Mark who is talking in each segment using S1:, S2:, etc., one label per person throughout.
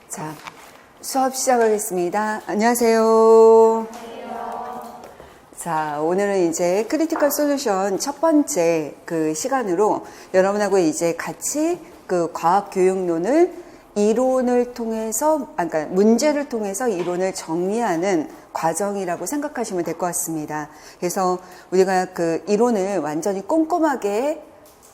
S1: 자, 수업 시작하겠습니다. 안녕하세요. 자, 오늘은 이제 크리티컬 솔루션 첫 번째 그 시간으로 여러분하고 이제 같이 그 과학 교육론을 이론을 통해서, 그러니까 문제를 통해서 이론을 정리하는 과정이라고 생각하시면 될 것 같습니다. 그래서 우리가 그 이론을 완전히 꼼꼼하게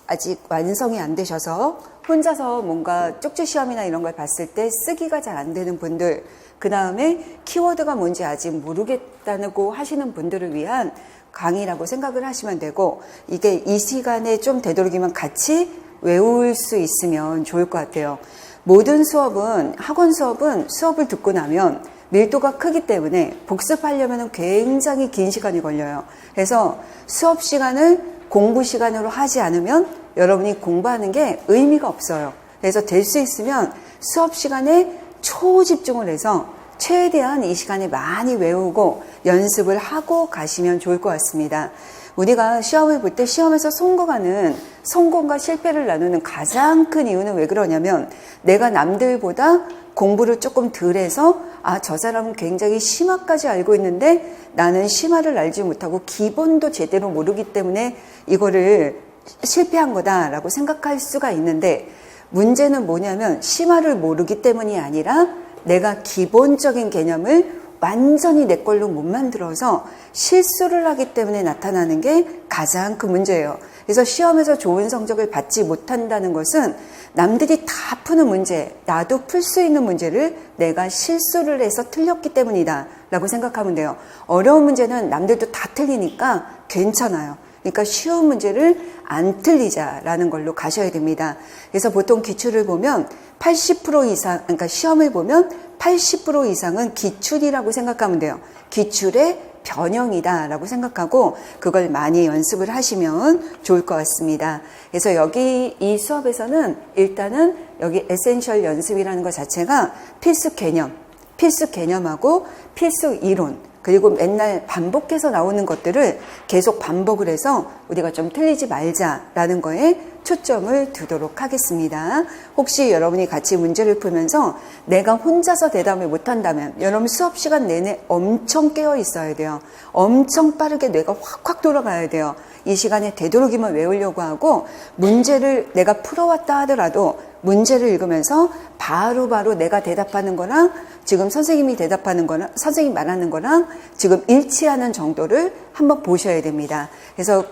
S1: 아직 완성이 안 되셔서 혼자서 뭔가 쪽지 시험이나 이런 걸 봤을 때 쓰기가 잘 안 되는 분들, 그 다음에 키워드가 뭔지 아직 모르겠다고 하시는 분들을 위한 강의라고 생각을 하시면 되고, 이게 이 시간에 좀 되도록이면 같이 외울 수 있으면 좋을 것 같아요. 모든 수업은, 학원 수업은 수업을 듣고 나면 밀도가 크기 때문에 복습하려면 굉장히 긴 시간이 걸려요. 그래서 수업 시간을 공부 시간으로 하지 않으면 여러분이 공부하는 게 의미가 없어요. 그래서 될 수 있으면 수업 시간에 초집중을 해서 최대한 이 시간에 많이 외우고 연습을 하고 가시면 좋을 것 같습니다. 우리가 시험을 볼 때 시험에서 성공하는, 성공과 실패를 나누는 가장 큰 이유는 왜 그러냐면, 내가 남들보다 공부를 조금 덜 해서 저 사람은 굉장히 심화까지 알고 있는데 나는 심화를 알지 못하고 기본도 제대로 모르기 때문에 이거를 실패한 거다라고 생각할 수가 있는데, 문제는 뭐냐면 심화를 모르기 때문이 아니라 내가 기본적인 개념을 완전히 내 걸로 못 만들어서 실수를 하기 때문에 나타나는 게 가장 큰 문제예요. 그래서 시험에서 좋은 성적을 받지 못한다는 것은 남들이 다 푸는 문제, 나도 풀 수 있는 문제를 내가 실수를 해서 틀렸기 때문이다 라고 생각하면 돼요. 어려운 문제는 남들도 다 틀리니까 괜찮아요. 그러니까 쉬운 문제를 안 틀리자라는 걸로 가셔야 됩니다. 그래서 보통 기출을 보면 80% 이상, 그러니까 시험을 보면 80% 이상은 기출이라고 생각하면 돼요. 기출의 변형이다라고 생각하고 그걸 많이 연습을 하시면 좋을 것 같습니다. 그래서 여기 이 수업에서는 일단은 여기 에센셜 연습이라는 것 자체가 필수 개념하고 필수 이론, 그리고 맨날 반복해서 나오는 것들을 계속 반복을 해서 우리가 좀 틀리지 말자라는 거에 초점을 두도록 하겠습니다. 혹시 여러분이 같이 문제를 풀면서 내가 혼자서 대답을 못한다면 여러분 수업 시간 내내 엄청 깨어 있어야 돼요. 엄청 빠르게 뇌가 확확 돌아가야 돼요. 이 시간에 되도록이면 외우려고 하고, 문제를 내가 풀어왔다 하더라도 문제를 읽으면서 바로바로 내가 대답하는 거랑 지금 선생님이 대답하는 거랑 선생님 말하는 거랑 지금 일치하는 정도를 한번 보셔야 됩니다. 그래서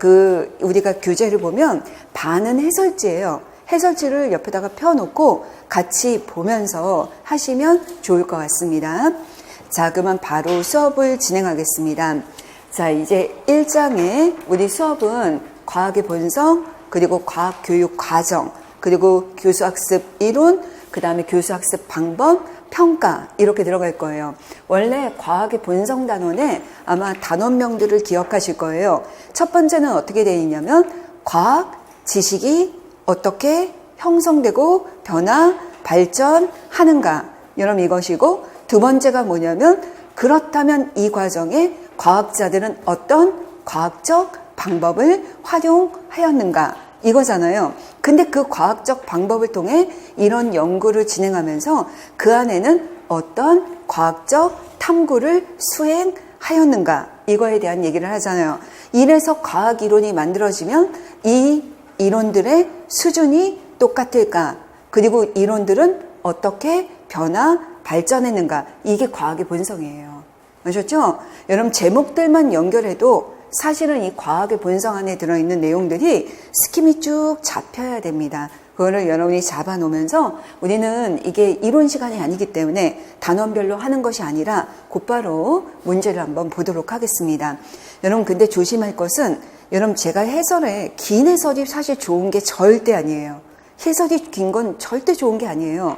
S1: 우리가 교재를 보면 반은 해설지예요. 해설지를 옆에다가 펴놓고 같이 보면서 하시면 좋을 것 같습니다. 자, 그러면 바로 수업을 진행하겠습니다. 자, 이제 1장에 우리 수업은 과학의 본성, 그리고 과학교육 과정, 그리고 교수학습 이론, 그 다음에 교수학습 방법, 평가 이렇게 들어갈 거예요. 원래 과학의 본성 단원에 아마 단원명들을 기억하실 거예요. 첫 번째는 어떻게 되어 있냐면 과학, 지식이 어떻게 형성되고 변화, 발전하는가, 여러분 이것이고, 두 번째가 뭐냐면 그렇다면 이 과정에 과학자들은 어떤 과학적 방법을 활용하였는가, 이거잖아요. 근데 그 과학적 방법을 통해 이런 연구를 진행하면서 그 안에는 어떤 과학적 탐구를 수행하였는가, 이거에 대한 얘기를 하잖아요. 이래서 과학 이론이 만들어지면 이 이론들의 수준이 똑같을까, 그리고 이론들은 어떻게 변화, 발전했는가, 이게 과학의 본성이에요. 아셨죠? 여러분 제목들만 연결해도 사실은 이 과학의 본성 안에 들어있는 내용들이 스킴이 쭉 잡혀야 됩니다. 그거를 여러분이 잡아놓으면서, 우리는 이게 이론 시간이 아니기 때문에 단원별로 하는 것이 아니라 곧바로 문제를 한번 보도록 하겠습니다. 여러분 근데 조심할 것은, 여러분 제가 긴 해설이 사실 좋은 게 절대 아니에요. 해설이 긴 건 절대 좋은 게 아니에요.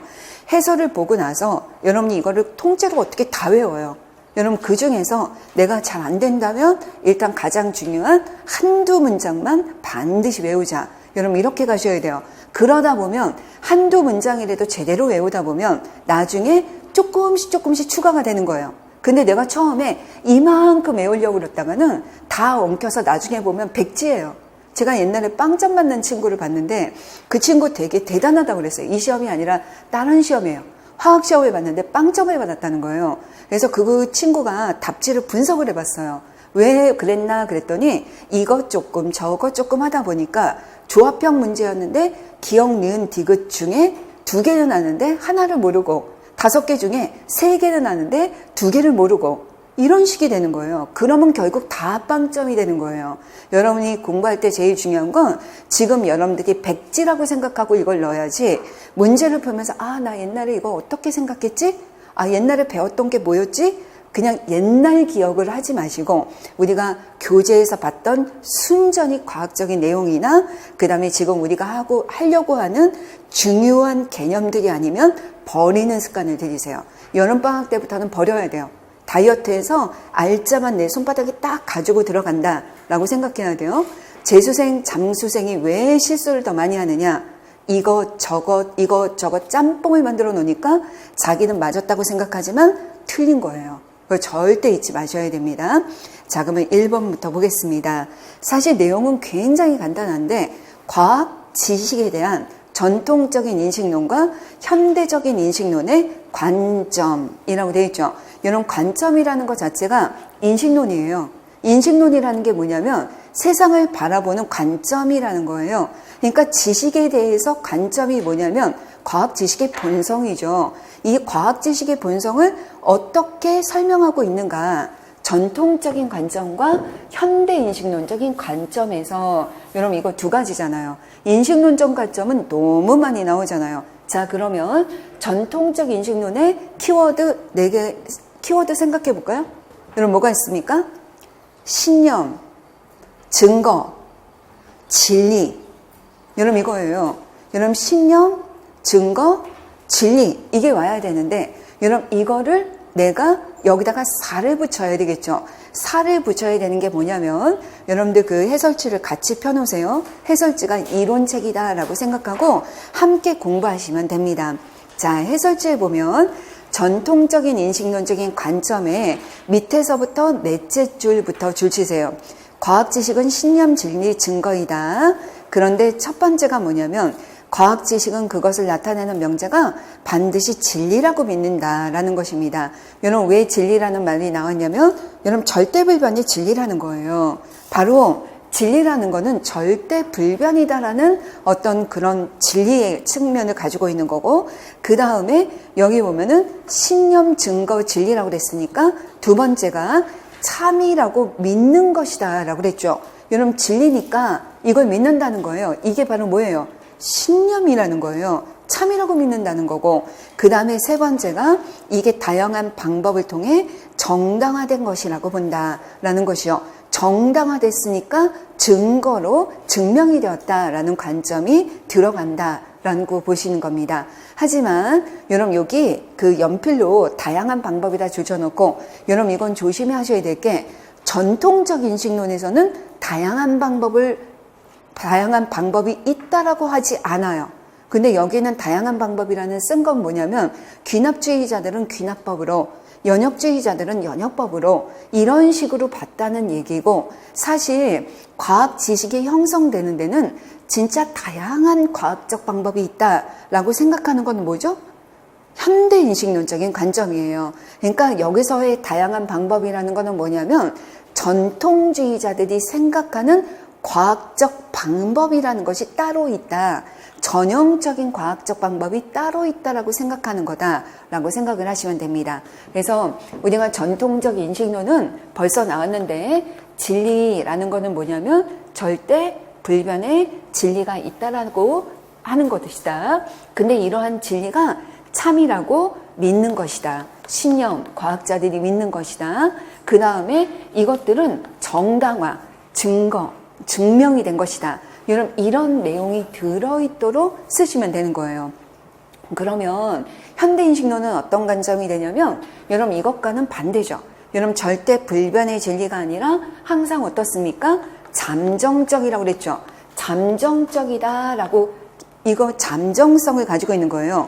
S1: 해설을 보고 나서 여러분이 이거를 통째로 어떻게 다 외워요. 여러분 그 중에서 내가 잘 안 된다면 일단 가장 중요한 한두 문장만 반드시 외우자. 여러분 이렇게 가셔야 돼요. 그러다 보면 한두 문장이라도 제대로 외우다 보면 나중에 조금씩 추가가 되는 거예요. 근데 내가 처음에 이만큼 외우려고 그랬다가는 다 엉켜서 나중에 보면 백지예요. 제가 옛날에 빵점 맞는 친구를 봤는데 그 친구 되게 대단하다고 그랬어요. 이 시험이 아니라 다른 시험이에요. 화학 시험을 봤는데 빵점을 받았다는 거예요. 그래서 그 친구가 답지를 분석을 해봤어요. 왜 그랬나 그랬더니 이것 조금 저것 조금 하다 보니까 조합형 문제였는데 기억, 니은, 디귿 중에 2개는 아는데 하나를 모르고 5개 중에 3개는 아는데 2개를 모르고 이런 식이 되는 거예요. 그러면 결국 다 빵점이 되는 거예요. 여러분이 공부할 때 제일 중요한 건 지금 여러분들이 백지라고 생각하고 이걸 넣어야지 문제를 풀면서 나 옛날에 이거 어떻게 생각했지? 옛날에 배웠던 게 뭐였지? 그냥 옛날 기억을 하지 마시고 우리가 교재에서 봤던 순전히 과학적인 내용이나 그 다음에 지금 우리가 하려고 하는 중요한 개념들이 아니면 버리는 습관을 들이세요. 여름방학 때부터는 버려야 돼요. 다이어트에서 알짜만 내 손바닥에 딱 가지고 들어간다 라고 생각해야 돼요. 재수생, 잠수생이 왜 실수를 더 많이 하느냐? 이거 저거 짬뽕을 만들어 놓으니까 자기는 맞았다고 생각하지만 틀린 거예요. 그걸 절대 잊지 마셔야 됩니다. 자, 그러면 1번부터 보겠습니다. 사실 내용은 굉장히 간단한데 과학 지식에 대한 전통적인 인식론과 현대적인 인식론의 관점이라고 되어 있죠. 이런 관점이라는 것 자체가 인식론이에요. 인식론이라는 게 뭐냐면 세상을 바라보는 관점이라는 거예요. 그러니까 지식에 대해서 관점이 뭐냐면 과학 지식의 본성이죠. 이 과학 지식의 본성을 어떻게 설명하고 있는가? 전통적인 관점과 현대 인식론적인 관점에서 여러분 이거 2가지잖아요. 인식론적 관점은 너무 많이 나오잖아요. 자, 그러면 전통적 인식론의 키워드 4개 키워드 생각해 볼까요? 여러분 뭐가 있습니까? 신념, 증거, 진리. 여러분 이거예요. 여러분 신념, 증거, 진리 이게 와야 되는데 여러분 이거를 내가 여기다가 살을 붙여야 되겠죠. 살을 붙여야 되는 게 뭐냐면 여러분들 그 해설지를 같이 펴놓으세요. 해설지가 이론책이다 라고 생각하고 함께 공부하시면 됩니다. 자, 해설지에 보면 전통적인 인식론적인 관점에 밑에서부터 넷째 줄부터 줄 치세요. 과학 지식은 신념, 진리, 증거이다. 그런데 첫 번째가 뭐냐면 과학 지식은 그것을 나타내는 명제가 반드시 진리라고 믿는다라는 것입니다. 여러분 왜 진리라는 말이 나왔냐면 여러분 절대불변이 진리라는 거예요. 바로 진리라는 거는 절대불변이다라는 어떤 그런 진리의 측면을 가지고 있는 거고 그 다음에 여기 보면은 신념, 증거, 진리라고 그랬으니까 2번째가 참이라고 믿는 것이다 라고 그랬죠. 여러분 진리니까 이걸 믿는다는 거예요. 이게 바로 뭐예요? 신념이라는 거예요. 참이라고 믿는다는 거고 그 다음에 3번째가 이게 다양한 방법을 통해 정당화된 것이라고 본다라는 것이요. 정당화됐으니까 증거로 증명이 되었다라는 관점이 들어간다라는 거 보시는 겁니다. 하지만 여러분 여기 그 연필로 다양한 방법이다 줄여놓고 여러분 이건 조심히 하셔야 될 게 전통적 인식론에서는 다양한 방법이 있다라고 하지 않아요. 근데 여기는 다양한 방법이라는 쓴 건 뭐냐면 귀납주의자들은 귀납법으로 연역주의자들은 연역법으로 이런 식으로 봤다는 얘기고 사실 과학 지식이 형성되는 데는 진짜 다양한 과학적 방법이 있다라고 생각하는 건 뭐죠? 현대인식론적인 관점이에요. 그러니까 여기서의 다양한 방법이라는 거는 뭐냐면 전통주의자들이 생각하는 과학적 방법이라는 것이 따로 있다. 전형적인 과학적 방법이 따로 있다라고 생각하는 거다라고 생각을 하시면 됩니다. 그래서 우리가 전통적 인식론은 벌써 나왔는데 진리라는 거는 뭐냐면 절대 불변의 진리가 있다라고 하는 것이다. 근데 이러한 진리가 참이라고 믿는 것이다. 신념, 과학자들이 믿는 것이다. 그 다음에 이것들은 정당화, 증거, 증명이 된 것이다. 여러분 이런 내용이 들어있도록 쓰시면 되는 거예요. 그러면 현대인식론은 어떤 관점이 되냐면 여러분 이것과는 반대죠. 여러분 절대 불변의 진리가 아니라 항상 어떻습니까? 잠정적이라고 그랬죠. 잠정적이다라고 이거 잠정성을 가지고 있는 거예요.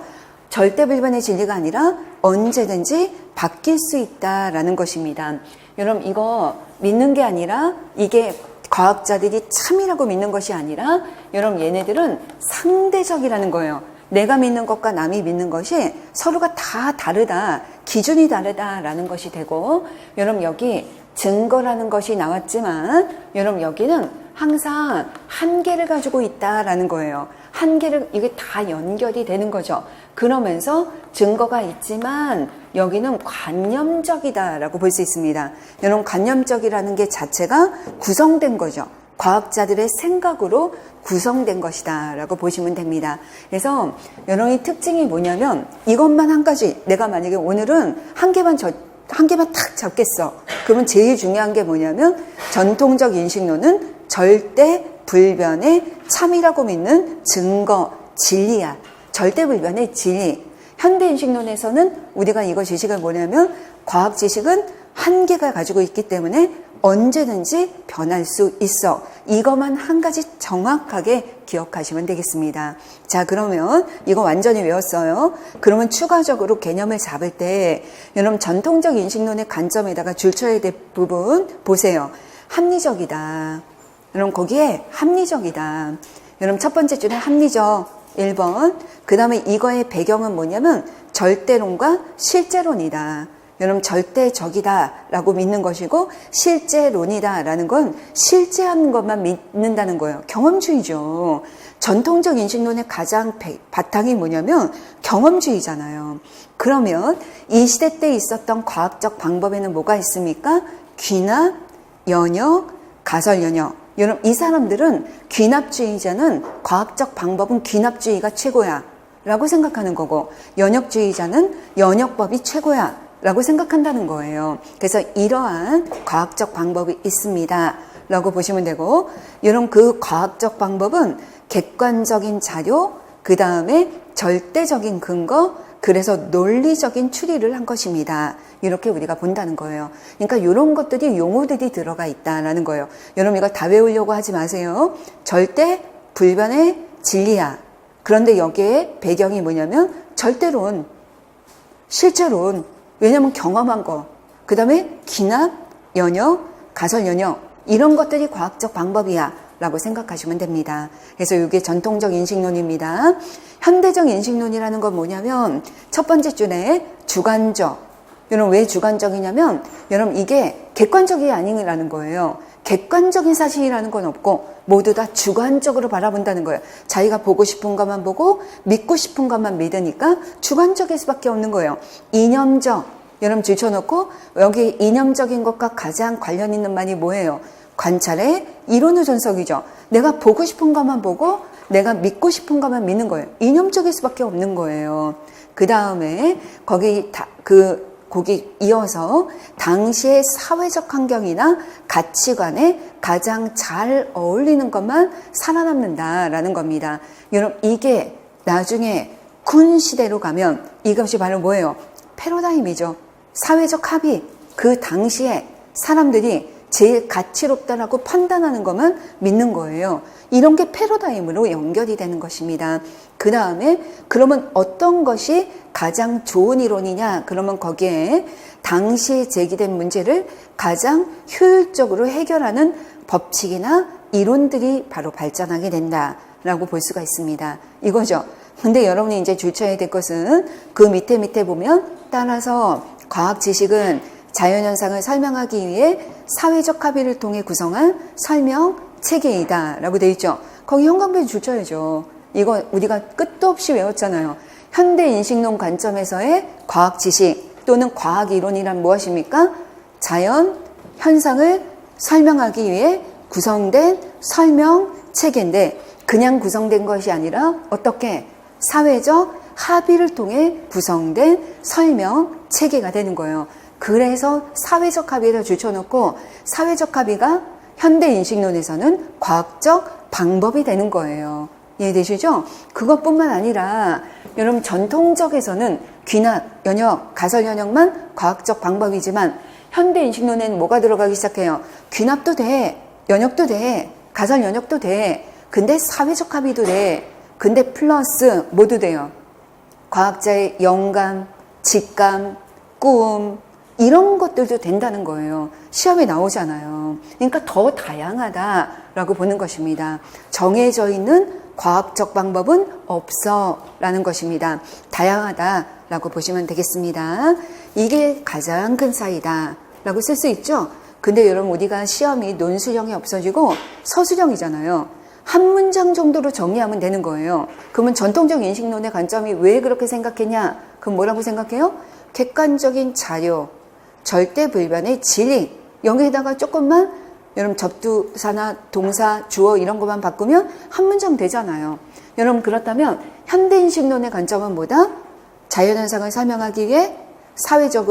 S1: 절대 불변의 진리가 아니라 언제든지 바뀔 수 있다라는 것입니다. 여러분 이거 믿는 게 아니라 이게 과학자들이 참이라고 믿는 것이 아니라 여러분 얘네들은 상대적이라는 거예요. 내가 믿는 것과 남이 믿는 것이 서로가 다 다르다, 기준이 다르다라는 것이 되고, 여러분 여기 증거라는 것이 나왔지만 여러분 여기는 항상 한계를 가지고 있다라는 거예요. 한계를, 이게 다 연결이 되는 거죠. 그러면서 증거가 있지만 여기는 관념적이다라고 볼 수 있습니다. 여러분 관념적이라는 게 자체가 구성된 거죠. 과학자들의 생각으로 구성된 것이다 라고 보시면 됩니다. 그래서 여러분의 특징이 뭐냐면 이것만 한 가지, 내가 만약에 오늘은 한 개만 탁 잡겠어. 그러면 제일 중요한 게 뭐냐면 전통적 인식론은 절대 불변의 참이라고 믿는 증거, 진리야. 절대 불변의 진리. 현대 인식론에서는 우리가 이거 지식을 뭐냐면 과학 지식은 한계가 가지고 있기 때문에 언제든지 변할 수 있어. 이것만 한 가지 정확하게 기억하시면 되겠습니다. 자, 그러면 이거 완전히 외웠어요. 그러면 추가적으로 개념을 잡을 때 여러분 전통적 인식론의 관점에다가 줄쳐야 될 부분 보세요. 합리적이다. 여러분 거기에 합리적이다. 여러분 첫 번째 줄에 합리적 1번. 그 다음에 이거의 배경은 뭐냐면 절대론과 실제론이다. 여러분 절대적이다 라고 믿는 것이고 실제론이다 라는 건 실제하는 것만 믿는다는 거예요. 경험주의죠. 전통적 인식론의 가장 바탕이 뭐냐면 경험주의잖아요. 그러면 이 시대 때 있었던 과학적 방법에는 뭐가 있습니까? 귀납, 연역, 가설연역. 여러분 이 사람들은 귀납주의자는 과학적 방법은 귀납주의가 최고야 라고 생각하는 거고, 연역주의자는 연역법이 최고야 라고 생각한다는 거예요. 그래서 이러한 과학적 방법이 있습니다 라고 보시면 되고, 이런 그 과학적 방법은 객관적인 자료, 그 다음에 절대적인 근거, 그래서 논리적인 추리를 한 것입니다. 이렇게 우리가 본다는 거예요. 그러니까 이런 것들이 용어들이 들어가 있다라는 거예요. 여러분 이걸 다 외우려고 하지 마세요. 절대 불변의 진리야. 그런데 여기에 배경이 뭐냐면 절대론, 실제론, 왜냐면 경험한 거, 그 다음에 기납, 연역, 가설연역 이런 것들이 과학적 방법이야 라고 생각하시면 됩니다. 그래서 이게 전통적 인식론입니다. 현대적 인식론이라는 건 뭐냐면 첫 번째 줄에 주관적. 여러분 왜 주관적이냐면 여러분 이게 객관적이 아니라는 거예요. 객관적인 사실이라는 건 없고 모두 다 주관적으로 바라본다는 거예요. 자기가 보고 싶은 것만 보고 믿고 싶은 것만 믿으니까 주관적일 수밖에 없는 거예요. 이념적. 여러분 줄쳐놓고 여기 이념적인 것과 가장 관련 있는 말이 뭐예요? 관찰의 이론 의존성이죠. 내가 보고 싶은 것만 보고 내가 믿고 싶은 것만 믿는 거예요. 이념적일 수밖에 없는 거예요. 그 다음에 거기 이어서 당시의 사회적 환경이나 가치관에 가장 잘 어울리는 것만 살아남는다라는 겁니다. 여러분 이게 나중에 군 시대로 가면 이것이 바로 뭐예요? 패러다임이죠. 사회적 합의. 그 당시에 사람들이 제일 가치롭다라고 판단하는 것만 믿는 거예요. 이런 게 패러다임으로 연결이 되는 것입니다. 그 다음에 그러면 어떤 것이 가장 좋은 이론이냐? 그러면 거기에 당시에 제기된 문제를 가장 효율적으로 해결하는 법칙이나 이론들이 바로 발전하게 된다라고 볼 수가 있습니다. 이거죠. 근데 여러분이 이제 줄쳐야 될 것은 그 밑에 보면 따라서 과학 지식은 자연현상을 설명하기 위해 사회적 합의를 통해 구성한 설명 체계이다 라고 되어 있죠. 거기 형광펜 줄쳐야죠. 이거 우리가 끝도 없이 외웠잖아요. 현대인식론 관점에서의 과학 지식 또는 과학 이론이란 무엇입니까? 자연 현상을 설명하기 위해 구성된 설명 체계인데 그냥 구성된 것이 아니라 어떻게 사회적 합의를 통해 구성된 설명 체계가 되는 거예요. 그래서 사회적 합의를 줄쳐놓고 사회적 합의가 현대인식론에서는 과학적 방법이 되는 거예요. 이해되시죠? 그것뿐만 아니라 여러분 전통적에서는 귀납, 연역, 가설연역만 과학적 방법이지만 현대인식론에는 뭐가 들어가기 시작해요? 귀납도 돼, 연역도 돼, 가설연역도 돼, 근데 사회적 합의도 돼, 근데 플러스 뭐도 돼요? 과학자의 영감, 직감, 꿈 이런 것들도 된다는 거예요. 시험에 나오잖아요. 그러니까 더 다양하다라고 보는 것입니다. 정해져 있는 과학적 방법은 없어 라는 것입니다. 다양하다라고 보시면 되겠습니다. 이게 가장 큰 차이다 라고 쓸 수 있죠. 근데 여러분 우리가 시험이 논술형이 없어지고 서술형이잖아요. 한 문장 정도로 정리하면 되는 거예요. 그러면 전통적 인식론의 관점이 왜 그렇게 생각했냐? 그럼 뭐라고 생각해요? 객관적인 자료, 절대 불변의 진리, 여기에다가 조금만 여러분 접두사나 동사, 주어 이런 것만 바꾸면 한 문장 되잖아요. 여러분 그렇다면 현대인식론의 관점은 뭐다? 자연현상을 설명하기 위해 사회적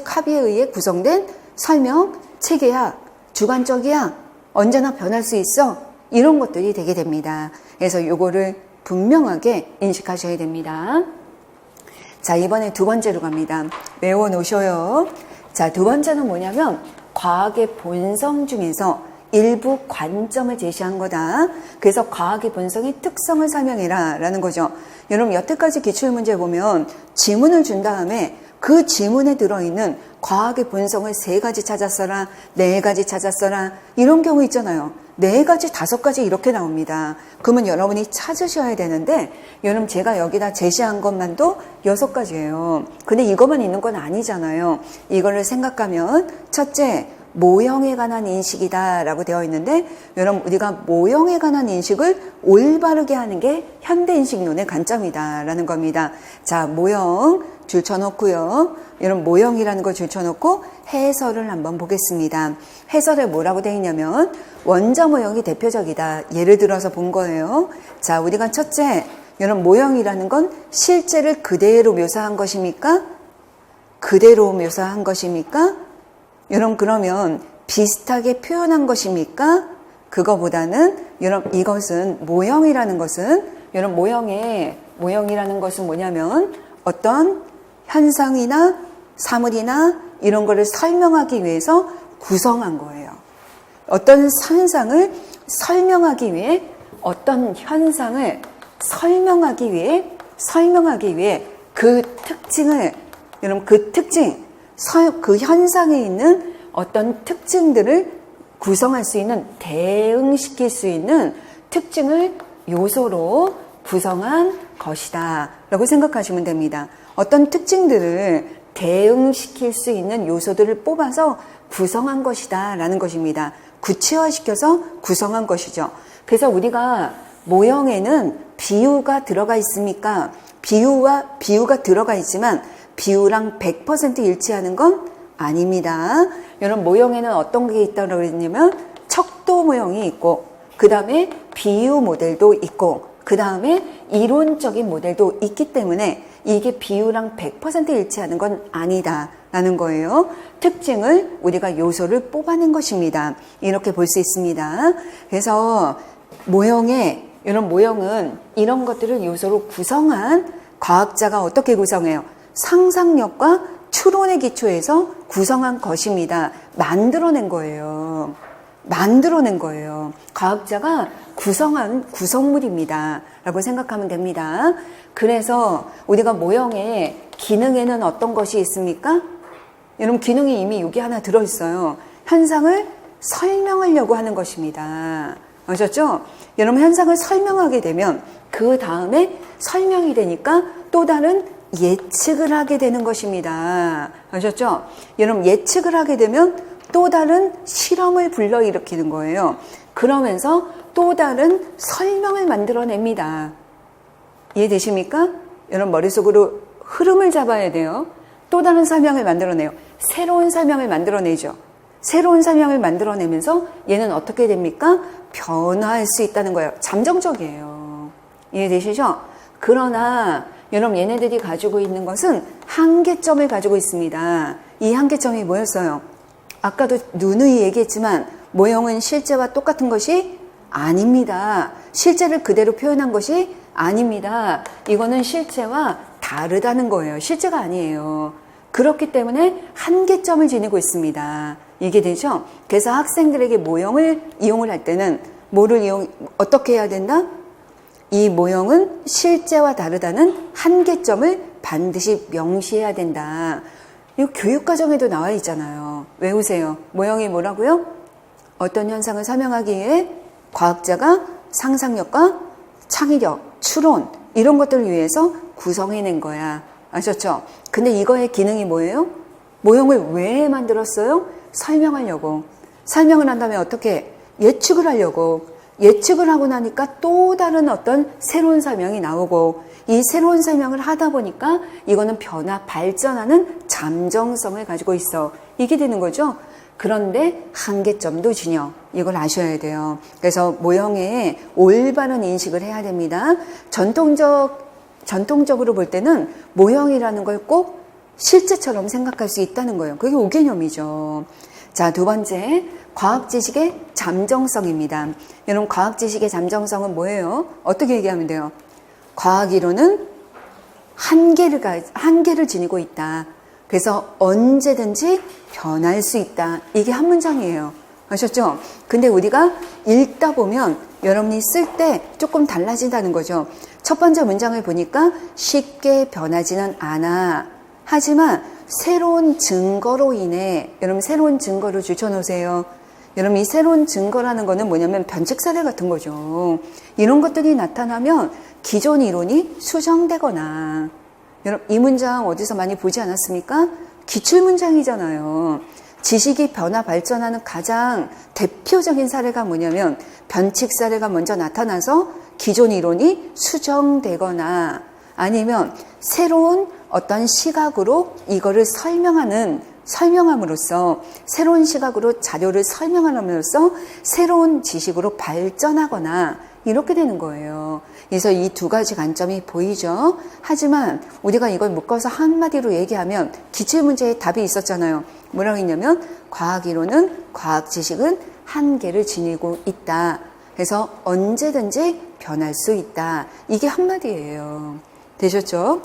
S1: 합의에 의해 구성된 설명, 체계야, 주관적이야, 언제나 변할 수 있어, 이런 것들이 되게 됩니다. 그래서 요거를 분명하게 인식하셔야 됩니다. 자, 이번에 두 번째로 갑니다. 외워놓으셔요. 자, 두 번째는 뭐냐면 과학의 본성 중에서 일부 관점을 제시한 거다. 그래서 과학의 본성의 특성을 설명해라 라는 거죠. 여러분 여태까지 기출문제 보면 지문을 준 다음에 그 지문에 들어있는 과학의 본성을 3가지 찾았어라, 4가지 찾았어라, 이런 경우 있잖아요. 4가지, 5가지 이렇게 나옵니다. 그러면 여러분이 찾으셔야 되는데, 여러분 제가 여기다 제시한 것만도 6가지예요. 근데 이것만 있는 건 아니잖아요. 이거를 생각하면 첫째, 모형에 관한 인식이다 라고 되어 있는데, 여러분 우리가 모형에 관한 인식을 올바르게 하는 게 현대인식론의 관점이다 라는 겁니다. 자, 모형 줄 쳐놓고요. 여러분 모형이라는 거 줄 쳐놓고 해설을 한번 보겠습니다. 해설에 뭐라고 되어 있냐면 원자 모형이 대표적이다. 예를 들어서 본 거예요. 자, 우리가 첫째, 여러분 모형이라는 건 실제를 그대로 묘사한 것입니까? 그대로 묘사한 것입니까? 여러분 그러면 비슷하게 표현한 것입니까? 그거보다는 여러분 이것은 모형이라는 것은 여러분 모형이라는 것은 뭐냐면 어떤 현상이나 사물이나 이런 거를 설명하기 위해서 구성한 거예요. 어떤 현상을 설명하기 위해 어떤 현상을 설명하기 위해 그 특징을 여러분 그 현상에 있는 어떤 특징들을 구성할 수 있는 대응시킬 수 있는 특징을 요소로 구성한 것이다 라고 생각하시면 됩니다. 어떤 특징들을 대응시킬 수 있는 요소들을 뽑아서 구성한 것이다 라는 것입니다. 구체화시켜서 구성한 것이죠. 그래서 우리가 모형에는 비유가 들어가 있습니까? 비유가 들어가 있지만 비유랑 100% 일치하는 건 아닙니다. 여러분 모형에는 어떤 게 있다고 그랬냐면 척도 모형이 있고 그 다음에 비유 모델도 있고 그 다음에 이론적인 모델도 있기 때문에 이게 비유랑 100% 일치하는 건 아니다 라는 거예요. 특징을 우리가 요소를 뽑아낸 것입니다. 이렇게 볼 수 있습니다. 그래서 이런 모형은 이런 것들을 요소로 구성한 과학자가 어떻게 구성해요? 상상력과 추론의 기초에서 구성한 것입니다. 만들어낸 거예요. 과학자가 구성한 구성물입니다. 라고 생각하면 됩니다. 그래서 우리가 모형의 기능에는 어떤 것이 있습니까? 여러분 기능이 이미 여기 하나 들어있어요. 현상을 설명하려고 하는 것입니다. 아셨죠? 여러분 현상을 설명하게 되면 그 다음에 설명이 되니까 또 다른 예측을 하게 되는 것입니다. 아셨죠? 여러분 예측을 하게 되면 또 다른 실험을 불러일으키는 거예요. 그러면서 또 다른 설명을 만들어냅니다. 이해되십니까? 여러분 머릿속으로 흐름을 잡아야 돼요. 또 다른 설명을 만들어내요. 새로운 설명을 만들어내죠. 새로운 설명을 만들어내면서 얘는 어떻게 됩니까? 변화할 수 있다는 거예요. 잠정적이에요. 이해되시죠? 그러나 여러분 얘네들이 가지고 있는 것은 한계점을 가지고 있습니다. 이 한계점이 뭐였어요? 아까도 누누이 얘기했지만 모형은 실제와 똑같은 것이 아닙니다. 실제를 그대로 표현한 것이 아닙니다. 이거는 실제와 다르다는 거예요. 실제가 아니에요. 그렇기 때문에 한계점을 지니고 있습니다. 이게 되죠? 그래서 학생들에게 모형을 이용을 할 때는 어떻게 해야 된다? 이 모형은 실제와 다르다는 한계점을 반드시 명시해야 된다. 이거 교육과정에도 나와 있잖아요. 외우세요. 모형이 뭐라고요? 어떤 현상을 설명하기 위해 과학자가 상상력과 창의력, 추론 이런 것들을 위해서 구성해낸 거야. 아셨죠? 근데 이거의 기능이 뭐예요? 모형을 왜 만들었어요? 설명하려고. 설명을 한 다음에 어떻게? 예측을 하려고. 예측을 하고 나니까 또 다른 어떤 새로운 설명이 나오고 이 새로운 설명을 하다 보니까 이거는 변화, 발전하는 잠정성을 가지고 있어. 이게 되는 거죠. 그런데 한계점도 지녀. 이걸 아셔야 돼요. 그래서 모형의 올바른 인식을 해야 됩니다. 전통적으로 볼 때는 모형이라는 걸 꼭 실제처럼 생각할 수 있다는 거예요. 그게 5개념이죠. 자, 두 번째, 과학 지식의 잠정성입니다. 여러분, 과학 지식의 잠정성은 뭐예요? 어떻게 얘기하면 돼요? 과학 이론은 한계를 지니고 있다. 그래서 언제든지 변할 수 있다. 이게 한 문장이에요. 아셨죠? 근데 우리가 읽다 보면 여러분이 쓸 때 조금 달라진다는 거죠. 첫 번째 문장을 보니까 쉽게 변하지는 않아. 하지만 새로운 증거로 인해, 여러분 새로운 증거를 주쳐놓으세요. 여러분 이 새로운 증거라는 거는 뭐냐면 변칙 사례 같은 거죠. 이런 것들이 나타나면 기존 이론이 수정되거나, 여러분 이 문장 어디서 많이 보지 않았습니까? 기출문장이잖아요. 지식이 변화 발전하는 가장 대표적인 사례가 뭐냐면 변칙 사례가 먼저 나타나서 기존 이론이 수정되거나 아니면 새로운 어떤 시각으로 이거를 설명함으로써 새로운 시각으로 자료를 설명함으로써 새로운 지식으로 발전하거나 이렇게 되는 거예요. 그래서 이 두 가지 관점이 보이죠. 하지만 우리가 이걸 묶어서 한마디로 얘기하면 기출문제에 답이 있었잖아요. 뭐라고 했냐면 과학 이론은, 과학 지식은 한계를 지니고 있다. 그래서 언제든지 변할 수 있다. 이게 한마디예요. 되셨죠?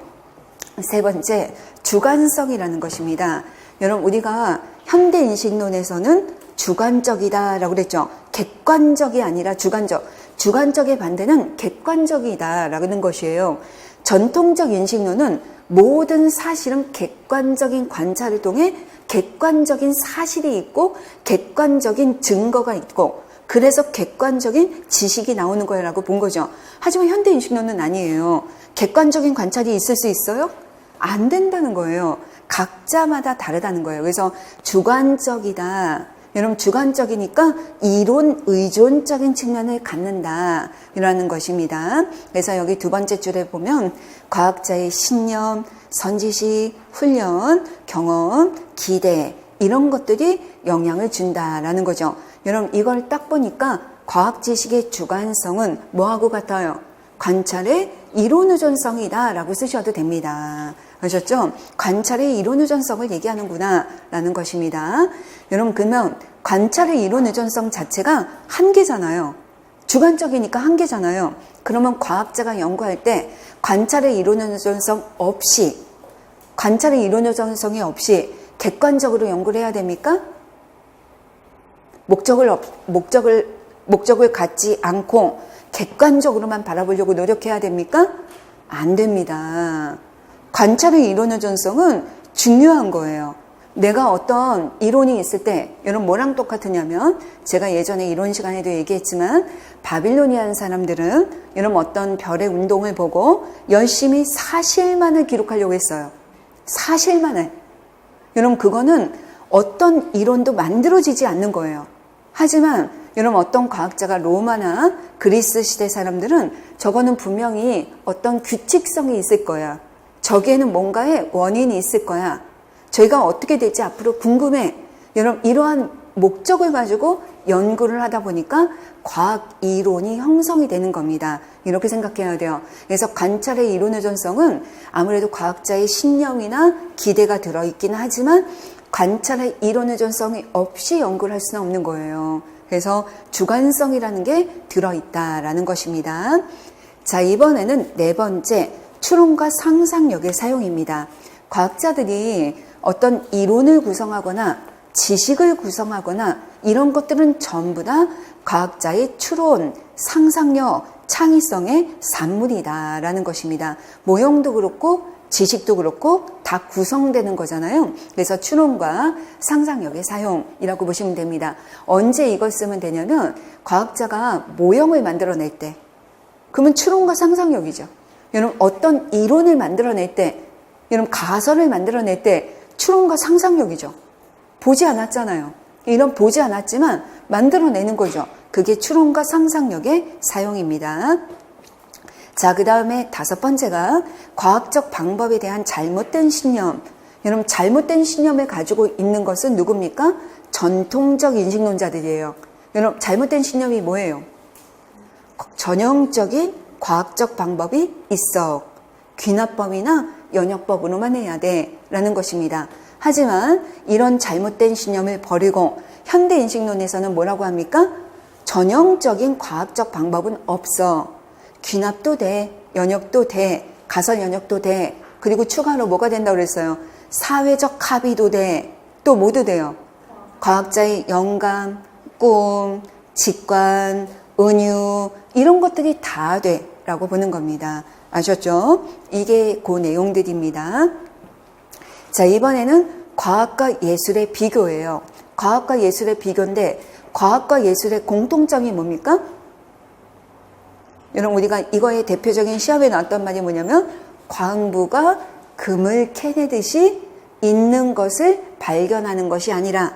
S1: 세 번째, 주관성이라는 것입니다. 여러분 우리가 현대인식론에서는 주관적이다라고 그랬죠. 객관적이 아니라 주관적. 주관적의 반대는 객관적이다라는 것이에요. 전통적 인식론은 모든 사실은 객관적인 관찰을 통해 객관적인 사실이 있고 객관적인 증거가 있고 그래서 객관적인 지식이 나오는 거라고 본 거죠. 하지만 현대인식론은 아니에요. 객관적인 관찰이 있을 수 있어요? 안 된다는 거예요. 각자마다 다르다는 거예요. 그래서 주관적이다. 여러분 주관적이니까 이론 의존적인 측면을 갖는다. 이라는 것입니다. 그래서 여기 두 번째 줄에 보면 과학자의 신념, 선지식, 훈련, 경험, 기대 이런 것들이 영향을 준다라는 거죠. 여러분 이걸 딱 보니까 과학 지식의 주관성은 뭐하고 같아요? 관찰의 이론 의존성이다 라고 쓰셔도 됩니다. 아셨죠? 관찰의 이론 의존성을 얘기하는구나 라는 것입니다. 여러분 그러면 관찰의 이론 의존성 자체가 한계잖아요. 주관적이니까 한계잖아요. 그러면 과학자가 연구할 때 관찰의 이론 의존성 없이, 관찰의 이론 의존성이 없이 객관적으로 연구를 해야 됩니까? 목적을 갖지 않고 객관적으로만 바라보려고 노력해야 됩니까? 안 됩니다. 관찰의 이론 의존성은 중요한 거예요. 내가 어떤 이론이 있을 때, 여러분 뭐랑 똑같으냐면 제가 예전에 이론 시간에도 얘기했지만 바빌로니안 사람들은 여러분 어떤 별의 운동을 보고 열심히 사실만을 기록하려고 했어요. 사실만을. 여러분 그거는 어떤 이론도 만들어지지 않는 거예요. 하지만 여러분 어떤 과학자가 로마나 그리스 시대 사람들은 저거는 분명히 어떤 규칙성이 있을 거야. 저기에는 뭔가의 원인이 있을 거야. 저희가 어떻게 될지 앞으로 궁금해. 여러분 이러한 목적을 가지고 연구를 하다 보니까 과학 이론이 형성이 되는 겁니다. 이렇게 생각해야 돼요. 그래서 관찰의 이론 의존성은 아무래도 과학자의 신념이나 기대가 들어있긴 하지만 관찰의 이론 의존성이 없이 연구를 할 수는 없는 거예요. 그래서 주관성이라는 게 들어있다라는 것입니다. 자, 이번에는 네 번째, 추론과 상상력의 사용입니다. 과학자들이 어떤 이론을 구성하거나 지식을 구성하거나 이런 것들은 전부 다 과학자의 추론, 상상력, 창의성의 산물이다라는 것입니다. 모형도 그렇고 지식도 그렇고 다 구성되는 거잖아요. 그래서 추론과 상상력의 사용이라고 보시면 됩니다. 언제 이걸 쓰면 되냐면 과학자가 모형을 만들어낼 때, 그러면 추론과 상상력이죠. 여러분 어떤 이론을 만들어낼 때, 여러분 가설을 만들어낼 때 추론과 상상력이죠. 보지 않았잖아요. 이런 보지 않았지만 만들어내는 거죠. 그게 추론과 상상력의 사용입니다. 자, 그 다음에 5번째가 과학적 방법에 대한 잘못된 신념. 여러분 잘못된 신념을 가지고 있는 것은 누굽니까? 전통적 인식론자들이에요. 여러분 잘못된 신념이 뭐예요? 전형적인 과학적 방법이 있어. 귀납법이나 연역법으로만 해야 돼 라는 것입니다. 하지만 이런 잘못된 신념을 버리고 현대 인식론에서는 뭐라고 합니까? 전형적인 과학적 방법은 없어. 귀납도 돼, 연역도 돼, 가설 연역도 돼. 그리고 추가로 뭐가 된다고 그랬어요? 사회적 합의도 돼. 또 뭐도 돼요? 과학자의 영감, 꿈, 직관, 은유 이런 것들이 다 돼 라고 보는 겁니다. 아셨죠? 이게 그 내용들입니다. 자, 이번에는 과학과 예술의 비교예요. 과학과 예술의 비교인데 과학과 예술의 공통점이 뭡니까? 여러분 우리가 이거의 대표적인 시험에 나왔던 말이 뭐냐면 광부가 금을 캐내듯이 있는 것을 발견하는 것이 아니라,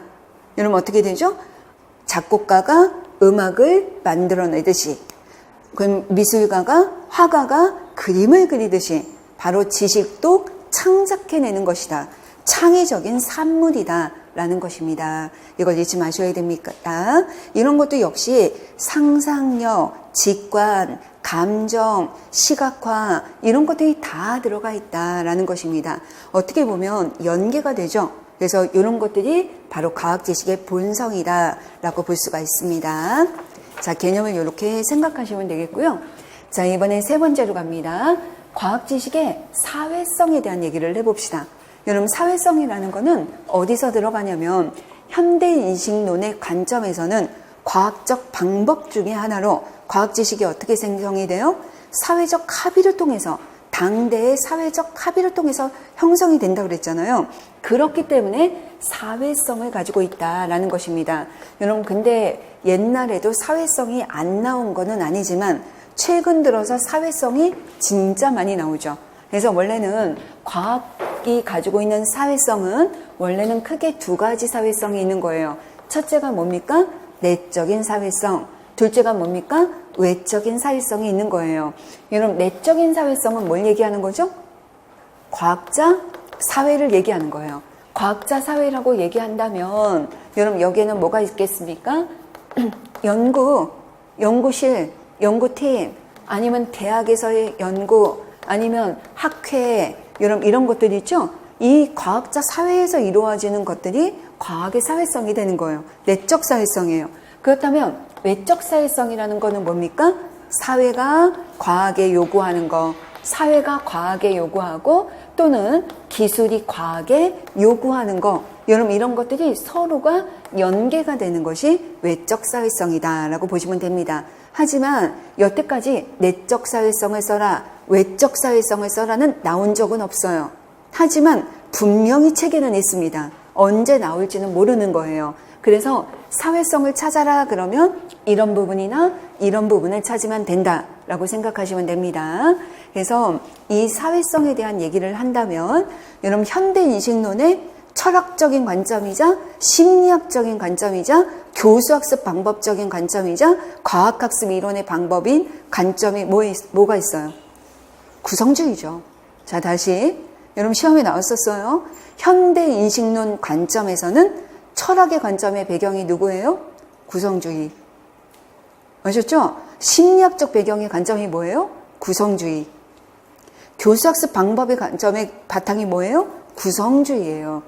S1: 여러분 어떻게 되죠? 작곡가가 음악을 만들어내듯이, 그럼 미술가가, 화가가 그림을 그리듯이 바로 지식도 창작해내는 것이다. 창의적인 산물이다 라는 것입니다. 이걸 잊지 마셔야 됩니다. 이런 것도 역시 상상력, 직관, 감정, 시각화 이런 것들이 다 들어가 있다라는 것입니다. 어떻게 보면 연계가 되죠. 그래서 이런 것들이 바로 과학 지식의 본성이다라고 볼 수가 있습니다. 자, 개념을 이렇게 생각하시면 되겠고요. 자, 이번에 3번째로 갑니다. 과학 지식의 사회성에 대한 얘기를 해봅시다. 여러분 사회성이라는 거는 어디서 들어가냐면 현대 인식론의 관점에서는 과학적 방법 중에 하나로 과학 지식이 어떻게 생성이 돼요? 사회적 합의를 통해서, 당대의 사회적 합의를 통해서 형성이 된다고 그랬잖아요. 그렇기 때문에 사회성을 가지고 있다라는 것입니다. 여러분 근데 옛날에도 사회성이 안 나온 거는 아니지만 최근 들어서 사회성이 진짜 많이 나오죠. 그래서 원래는 과학이 가지고 있는 사회성은 원래는 크게 2가지 사회성이 있는 거예요. 첫째가 뭡니까? 내적인 사회성. 둘째가 뭡니까? 외적인 사회성이 있는 거예요. 여러분 내적인 사회성은 뭘 얘기하는 거죠? 과학자 사회를 얘기하는 거예요. 과학자 사회라고 얘기한다면 여러분 여기에는 뭐가 있겠습니까? 연구실, 연구팀, 아니면 대학에서의 연구, 아니면 학회, 여러분 이런 것들이 있죠? 이 과학자 사회에서 이루어지는 것들이 과학의 사회성이 되는 거예요. 내적 사회성이에요. 그렇다면 외적 사회성이라는 거는 뭡니까? 사회가 과학에 요구하는 거, 사회가 과학에 요구하고 또는 기술이 과학에 요구하는 거, 여러분 이런 것들이 서로가 연계가 되는 것이 외적 사회성이다라고 보시면 됩니다. 하지만 여태까지 내적 사회성을 써라, 외적 사회성을 써라는 나온 적은 없어요. 하지만 분명히 책에는 있습니다. 언제 나올지는 모르는 거예요. 그래서 사회성을 찾아라 그러면 이런 부분이나 이런 부분을 찾으면 된다라고 생각하시면 됩니다. 그래서 이 사회성에 대한 얘기를 한다면 여러분 현대 인식론의 철학적인 관점이자 심리학적인 관점이자 교수학습 방법적인 관점이자 과학학습 이론의 방법인 관점이 뭐가 있어요? 구성주의죠. 자, 다시 여러분 시험에 나왔었어요. 현대 인식론 관점에서는 철학의 관점의 배경이 누구예요? 구성주의. 아셨죠? 심리학적 배경의 관점이 뭐예요? 구성주의. 교수학습 방법의 관점의 바탕이 뭐예요? 구성주의예요.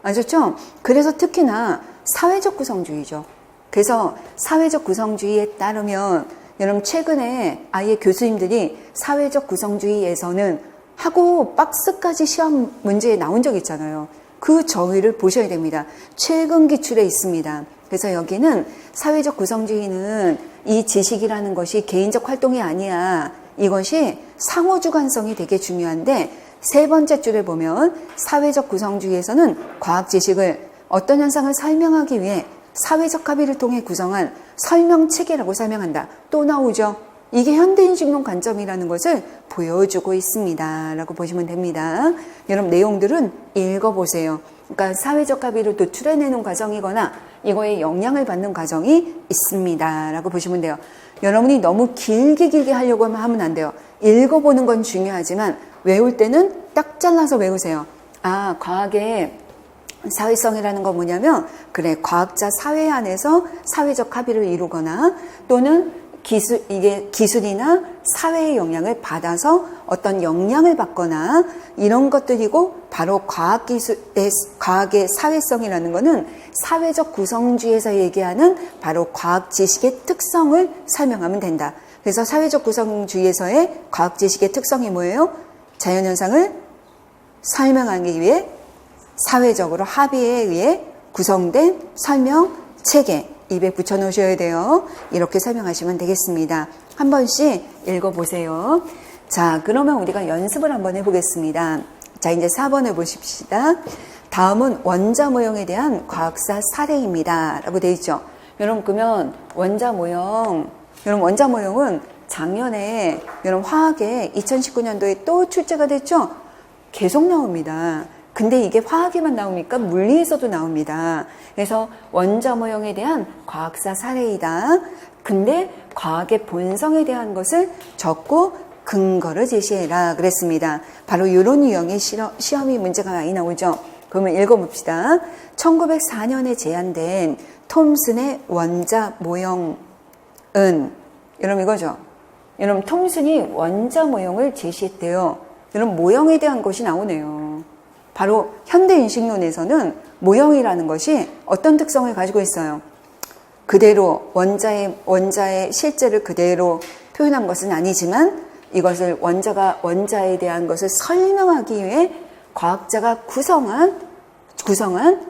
S1: 아셨죠? 그래서 특히나 사회적 구성주의죠. 그래서 사회적 구성주의에 따르면 여러분 최근에 아예 교수님들이 사회적 구성주의에서는 하고 박스까지 시험 문제에 나온 적 있잖아요. 그 정의를 보셔야 됩니다. 최근 기출에 있습니다. 그래서 여기는 사회적 구성주의는 이 지식이라는 것이 개인적 활동이 아니야. 이것이 상호주관성이 되게 중요한데 세 번째 줄에 보면 사회적 구성주의에서는 과학 지식을 어떤 현상을 설명하기 위해 사회적 합의를 통해 구성한 설명체계라고 설명한다. 또 나오죠. 이게 현대인식론 관점이라는 것을 보여주고 있습니다. 라고 보시면 됩니다. 여러분 내용들은 읽어보세요. 그러니까 사회적 합의를 도출해내는 과정이거나 이거에 영향을 받는 과정이 있습니다. 라고 보시면 돼요. 여러분이 너무 길게 하려고 하면 안 돼요. 읽어보는 건 중요하지만 외울 때는 딱 잘라서 외우세요. 아, 과학의 사회성이라는 건 뭐냐면 그래, 과학자 사회 안에서 사회적 합의를 이루거나 또는 이게 기술이나 사회의 영향을 받아서 어떤 영향을 받거나 이런 것들이고, 바로 과학의 사회성이라는 것은 사회적 구성주의에서 얘기하는 바로 과학 지식의 특성을 설명하면 된다. 그래서 사회적 구성주의에서의 과학 지식의 특성이 뭐예요? 자연현상을 설명하기 위해 사회적으로 합의에 의해 구성된 설명 체계, 입에 붙여 놓으셔야 돼요. 이렇게 설명하시면 되겠습니다. 한 번씩 읽어보세요. 자, 그러면 우리가 연습을 한번 해보겠습니다. 자, 이제 4번을 보십시다. 다음은 원자 모형에 대한 과학사 사례입니다. 라고 되어 있죠. 여러분, 그러면 원자 모형은 작년에 여러분 화학에 2019년도에 또 출제가 됐죠. 계속 나옵니다. 근데 이게 화학에만 나옵니까? 물리에서도 나옵니다. 그래서 원자 모형에 대한 과학사 사례이다. 근데 과학의 본성에 대한 것을 적고 근거를 제시해라 그랬습니다. 바로 이런 유형의 시험이 문제가 많이 나오죠. 그러면 읽어봅시다. 1904년에 제안된 톰슨의 원자 모형은, 여러분 이거죠. 여러분 톰슨이 원자 모형을 제시했대요. 여러분 모형에 대한 것이 나오네요. 바로 현대인식론에서는 모형이라는 것이 어떤 특성을 가지고 있어요? 그대로 원자의 실제를 그대로 표현한 것은 아니지만 이것을 원자에 대한 것을 설명하기 위해 과학자가 구성한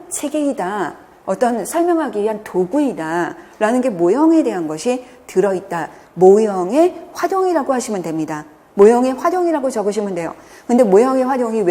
S1: 체계이다. 어떤 설명하기 위한 도구이다. 라는 게 모형에 대한 것이 들어있다. 모형의 활용이라고 하시면 됩니다. 모형의 활용이라고 적으시면 돼요. 근데 모형의 활용이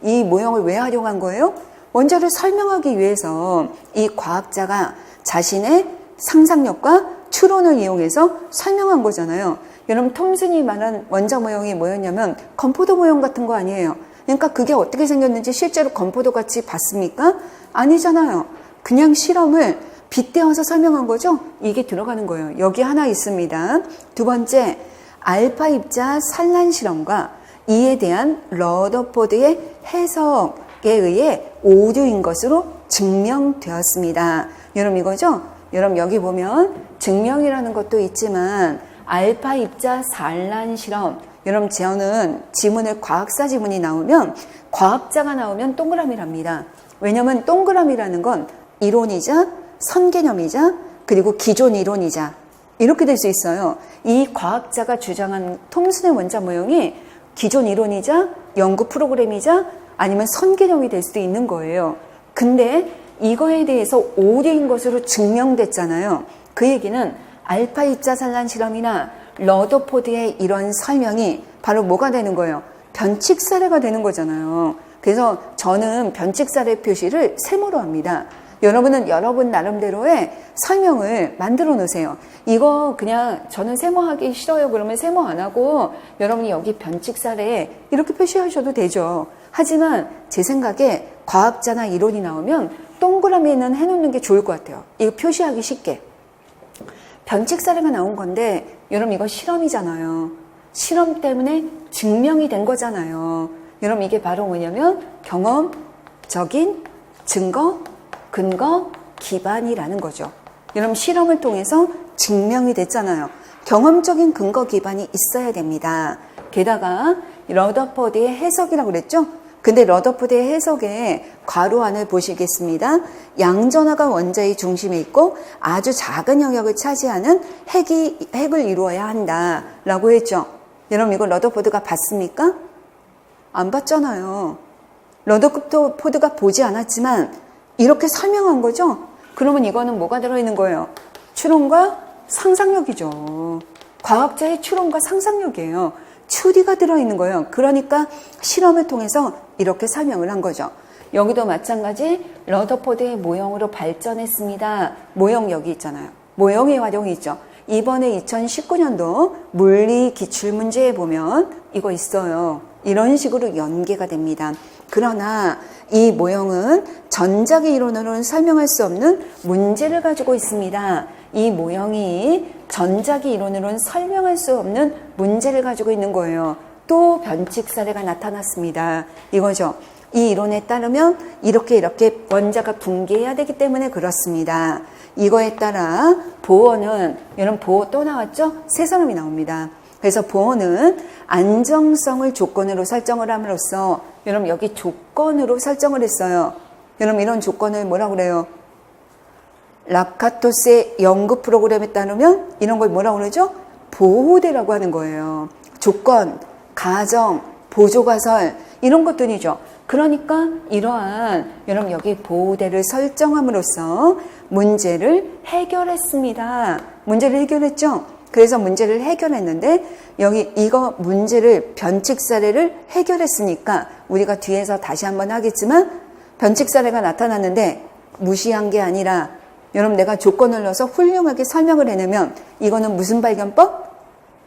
S1: 이 모형을 왜 활용한 거예요? 원자를 설명하기 위해서 이 과학자가 자신의 상상력과 추론을 이용해서 설명한 거잖아요. 여러분 톰슨이 말한 원자 모형이 뭐였냐면 건포도 모형 같은 거 아니에요. 그러니까 그게 어떻게 생겼는지 실제로 건포도 같이 봤습니까? 아니잖아요. 그냥 실험을 빗대어서 설명한 거죠. 이게 들어가는 거예요. 여기 하나 있습니다. 두 번째, 알파 입자 산란 실험과 이에 대한 러더포드의 해석에 의해 오류인 것으로 증명되었습니다. 여러분 이거죠? 여러분 여기 보면 증명이라는 것도 있지만 알파 입자 산란 실험, 여러분 저는 지문을 과학사 지문이 나오면 과학자가 나오면 동그라미랍니다. 왜냐하면 동그라미라는 건 이론이자 선개념이자 그리고 기존 이론이자 이렇게 될 수 있어요. 이 과학자가 주장한 톰슨의 원자 모형이 기존 이론이자 연구 프로그램이자 아니면 선개념이 될 수도 있는 거예요. 근데 이거에 대해서 오류인 것으로 증명됐잖아요. 그 얘기는 알파 입자 산란 실험이나 러더포드의 이런 설명이 바로 뭐가 되는 거예요? 변칙 사례가 되는 거잖아요. 그래서 저는 변칙 사례 표시를 세모로 합니다. 여러분은 여러분 나름대로의 설명을 만들어 놓으세요. 이거 그냥 저는 세모하기 싫어요. 그러면 세모 안 하고 여러분이 여기 변칙 사례에 이렇게 표시하셔도 되죠. 하지만 제 생각에 과학자나 이론이 나오면 동그라미는 해놓는 게 좋을 것 같아요. 이거 표시하기 쉽게. 변칙 사례가 나온 건데 여러분 이거 실험이잖아요. 실험 때문에 증명이 된 거잖아요. 여러분 이게 바로 뭐냐면 경험적인 증거, 근거, 기반이라는 거죠. 여러분 실험을 통해서 증명이 됐잖아요. 경험적인 근거 기반이 있어야 됩니다. 게다가 러더포드의 해석이라고 그랬죠? 근데 러더포드의 해석에 괄호 안을 보시겠습니다. 양전하가 원자의 중심에 있고 아주 작은 영역을 차지하는 핵을 이루어야 한다라고 했죠. 여러분 이거 러더포드가 봤습니까? 안 봤잖아요. 러더포드가 보지 않았지만 이렇게 설명한 거죠. 그러면 이거는 뭐가 들어있는 거예요? 추론과 상상력이죠. 과학자의 추론과 상상력이에요. 추리가 들어있는 거예요. 그러니까 실험을 통해서 이렇게 설명을 한 거죠. 여기도 마찬가지 러더포드의 모형으로 발전했습니다. 모형 여기 있잖아요. 모형의 활용이 있죠. 이번에 2019년도 물리 기출문제에 보면 이거 있어요. 이런 식으로 연계가 됩니다. 그러나 이 모형은 전자기 이론으로는 설명할 수 없는 문제를 가지고 있습니다. 이 모형이 전자기 이론으로는 설명할 수 없는 문제를 가지고 있는 거예요. 또 변칙 사례가 나타났습니다. 이거죠. 이 이론에 따르면 이렇게 원자가 붕괴해야 되기 때문에 그렇습니다. 이거에 따라 보어는, 여러분 보어 또 나왔죠? 세 사람이 나옵니다. 그래서 보어는 안정성을 조건으로 설정을 함으로써, 여러분 여기 조건으로 설정을 했어요. 여러분 이런 조건을 뭐라고 그래요? 라카토스의 연구 프로그램에 따르면 이런 걸 뭐라고 그러죠? 보호대라고 하는 거예요. 조건, 가정, 보조가설 이런 것들이죠. 그러니까 이러한 여러분 여기 보호대를 설정함으로써 문제를 해결했습니다. 문제를 해결했죠. 그래서 문제를 해결했는데 여기 이거 문제를 변칙 사례를 해결했으니까 우리가 뒤에서 다시 한번 하겠지만 변칙 사례가 나타났는데 무시한 게 아니라 여러분 내가 조건을 넣어서 훌륭하게 설명을 해내면 이거는 무슨 발견법?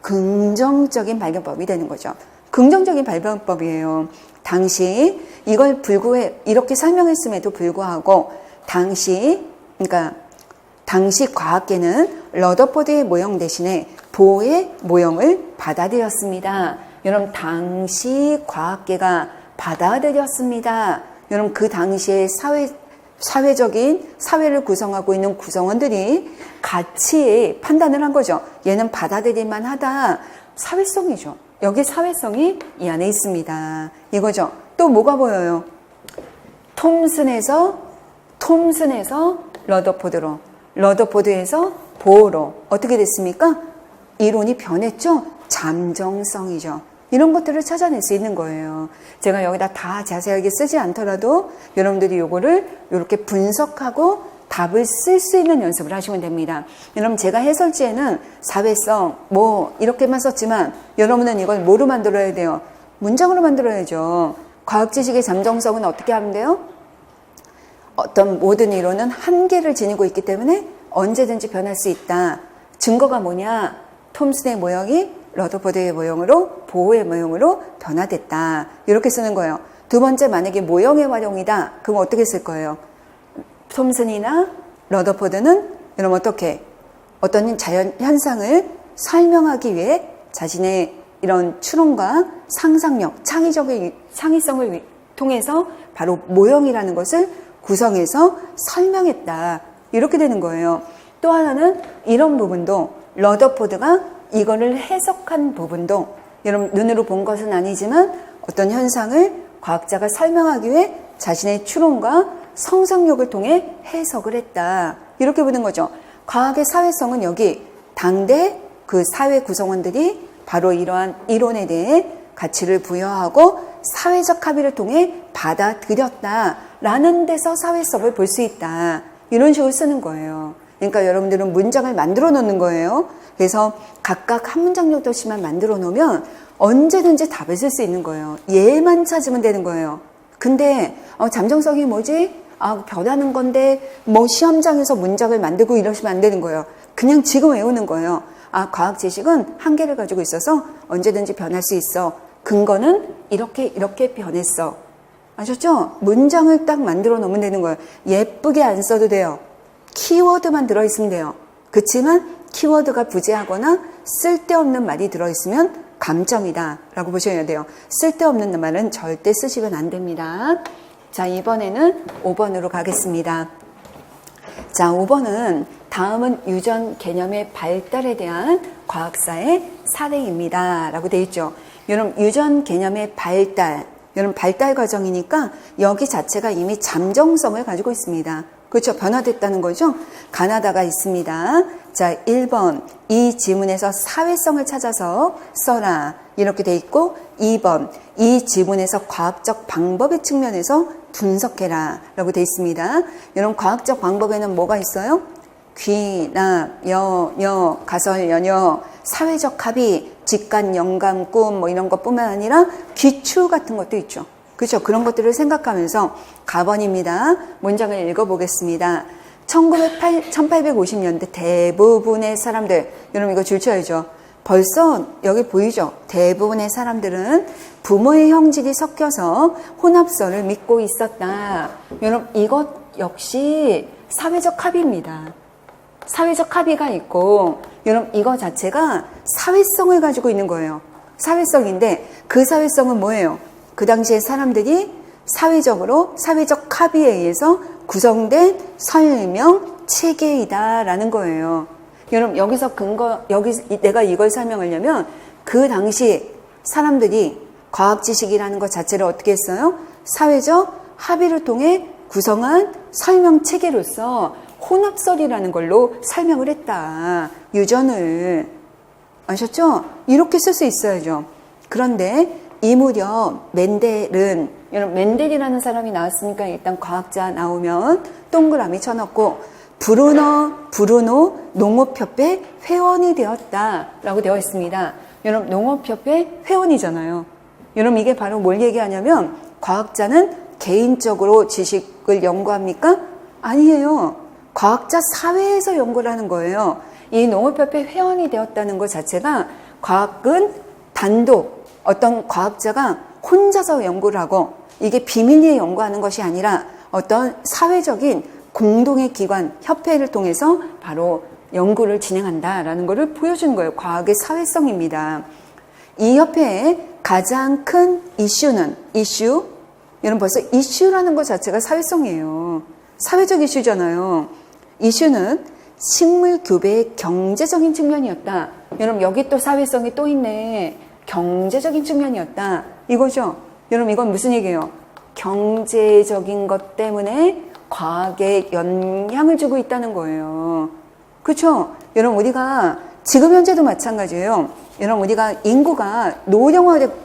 S1: 긍정적인 발견법이 되는 거죠. 긍정적인 발견법이에요. 당시 이걸 이렇게 설명했음에도 불구하고 당시 과학계는 러더포드의 모형 대신에 보어의 모형을 받아들였습니다. 여러분 당시 과학계가 받아들였습니다. 여러분 그 당시에 사회를 구성하고 있는 구성원들이 같이 판단을 한 거죠. 얘는 받아들일만 하다. 사회성이죠. 여기 사회성이 이 안에 있습니다. 이거죠. 또 뭐가 보여요? 톰슨에서 러더포드로, 러더포드에서 보어로 어떻게 됐습니까? 이론이 변했죠? 잠정성이죠. 이런 것들을 찾아낼 수 있는 거예요. 제가 여기다 다 자세하게 쓰지 않더라도 여러분들이 요거를 이렇게 분석하고 답을 쓸 수 있는 연습을 하시면 됩니다. 여러분 제가 해설지에는 사회성 이렇게만 썼지만 여러분은 이걸 뭐로 만들어야 돼요? 문장으로 만들어야죠. 과학 지식의 잠정성은 어떻게 하면 돼요? 어떤 모든 이론은 한계를 지니고 있기 때문에 언제든지 변할 수 있다. 증거가 뭐냐? 톰슨의 모형이 러더포드의 모형으로 보어의 모형으로 변화됐다. 이렇게 쓰는 거예요. 두 번째 만약에 모형의 활용이다. 그럼 어떻게 쓸 거예요? 톰슨이나 러더포드는 여러분 어떤 자연 현상을 설명하기 위해 자신의 이런 추론과 상상력, 창의성을 통해서 바로 모형이라는 것을 구성해서 설명했다. 이렇게 되는 거예요. 또 하나는 이런 부분도 러더포드가 이거를 해석한 부분도 여러분 눈으로 본 것은 아니지만 어떤 현상을 과학자가 설명하기 위해 자신의 추론과 상상력을 통해 해석을 했다. 이렇게 보는 거죠. 과학의 사회성은 여기 당대 그 사회 구성원들이 바로 이러한 이론에 대해 가치를 부여하고 사회적 합의를 통해 받아들였다라는 데서 사회성을 볼 수 있다. 이런 식으로 쓰는 거예요. 그러니까 여러분들은 문장을 만들어 놓는 거예요. 그래서 각각 한 문장 정도씩만 만들어 놓으면 언제든지 답을 쓸 수 있는 거예요. 얘만 찾으면 되는 거예요. 근데 잠정성이 뭐지? 변하는 건데 시험장에서 문장을 만들고 이러시면 안 되는 거예요. 그냥 지금 외우는 거예요. 과학 지식은 한계를 가지고 있어서 언제든지 변할 수 있어. 근거는 이렇게 변했어. 아셨죠? 문장을 딱 만들어 놓으면 되는 거예요. 예쁘게 안 써도 돼요. 키워드만 들어있으면 돼요. 그렇지만 키워드가 부재하거나 쓸데없는 말이 들어있으면 감점이다 라고 보셔야 돼요. 쓸데없는 말은 절대 쓰시면 안 됩니다. 자, 이번에는 5번으로 가겠습니다. 자, 5번은 다음은 유전 개념의 발달에 대한 과학사의 사례입니다 라고 되어 있죠. 여러분 유전 개념의 발달, 여러분 발달 과정이니까 여기 자체가 이미 잠정성을 가지고 있습니다. 그렇죠. 변화됐다는 거죠. 가나다가 있습니다. 자, 1번 이 지문에서 사회성을 찾아서 써라 이렇게 돼 있고 2번 이 지문에서 과학적 방법의 측면에서 분석해라 라고 돼 있습니다. 여러분 과학적 방법에는 뭐가 있어요? 귀납, 여녀, 가설연녀, 사회적 합의, 직간, 영감, 꿈 뭐 이런 것뿐만 아니라 귀추 같은 것도 있죠. 그렇죠? 그런 것들을 생각하면서 가번입니다. 문장을 읽어보겠습니다. 1850년대 대부분의 사람들, 여러분 이거 줄쳐야죠. 벌써 여기 보이죠? 대부분의 사람들은 부모의 형질이 섞여서 혼합설을 믿고 있었다. 여러분 이것 역시 사회적 합의입니다. 사회적 합의가 있고, 여러분 이거 자체가 사회성을 가지고 있는 거예요. 사회성인데 그 사회성은 뭐예요? 그 당시에 사람들이 사회적으로 사회적 합의에 의해서 구성된 설명 체계이다라는 거예요. 여러분 여기서 내가 이걸 설명하려면 그 당시 사람들이 과학 지식이라는 것 자체를 어떻게 했어요? 사회적 합의를 통해 구성한 설명 체계로서 혼합설이라는 걸로 설명을 했다. 유전을 아셨죠? 이렇게 쓸 수 있어야죠. 그런데 이 무렵 맨델은, 여러분 맨델이라는 사람이 나왔으니까 일단 과학자 나오면 동그라미 쳐넣고 브루노 농업협회 회원이 되었다라고 되어 있습니다. 여러분 농업협회 회원이잖아요. 여러분 이게 바로 뭘 얘기하냐면 과학자는 개인적으로 지식을 연구합니까? 아니에요. 과학자 사회에서 연구를 하는 거예요. 이 농업협회 회원이 되었다는 것 자체가 과학은 단독 어떤 과학자가 혼자서 연구를 하고 이게 비밀리에 연구하는 것이 아니라 어떤 사회적인 공동의 기관, 협회를 통해서 바로 연구를 진행한다라는 것을 보여주는 거예요. 과학의 사회성입니다. 이 협회의 가장 큰 이슈, 여러분 벌써 이슈라는 것 자체가 사회성이에요. 사회적 이슈잖아요. 이슈는 식물 교배의 경제적인 측면이었다. 여러분 여기 또 사회성이 또 있네. 경제적인 측면이었다. 이거죠. 여러분 이건 무슨 얘기예요? 경제적인 것 때문에 과학에 영향을 주고 있다는 거예요. 그렇죠? 여러분 우리가 지금 현재도 마찬가지예요. 여러분 우리가 인구가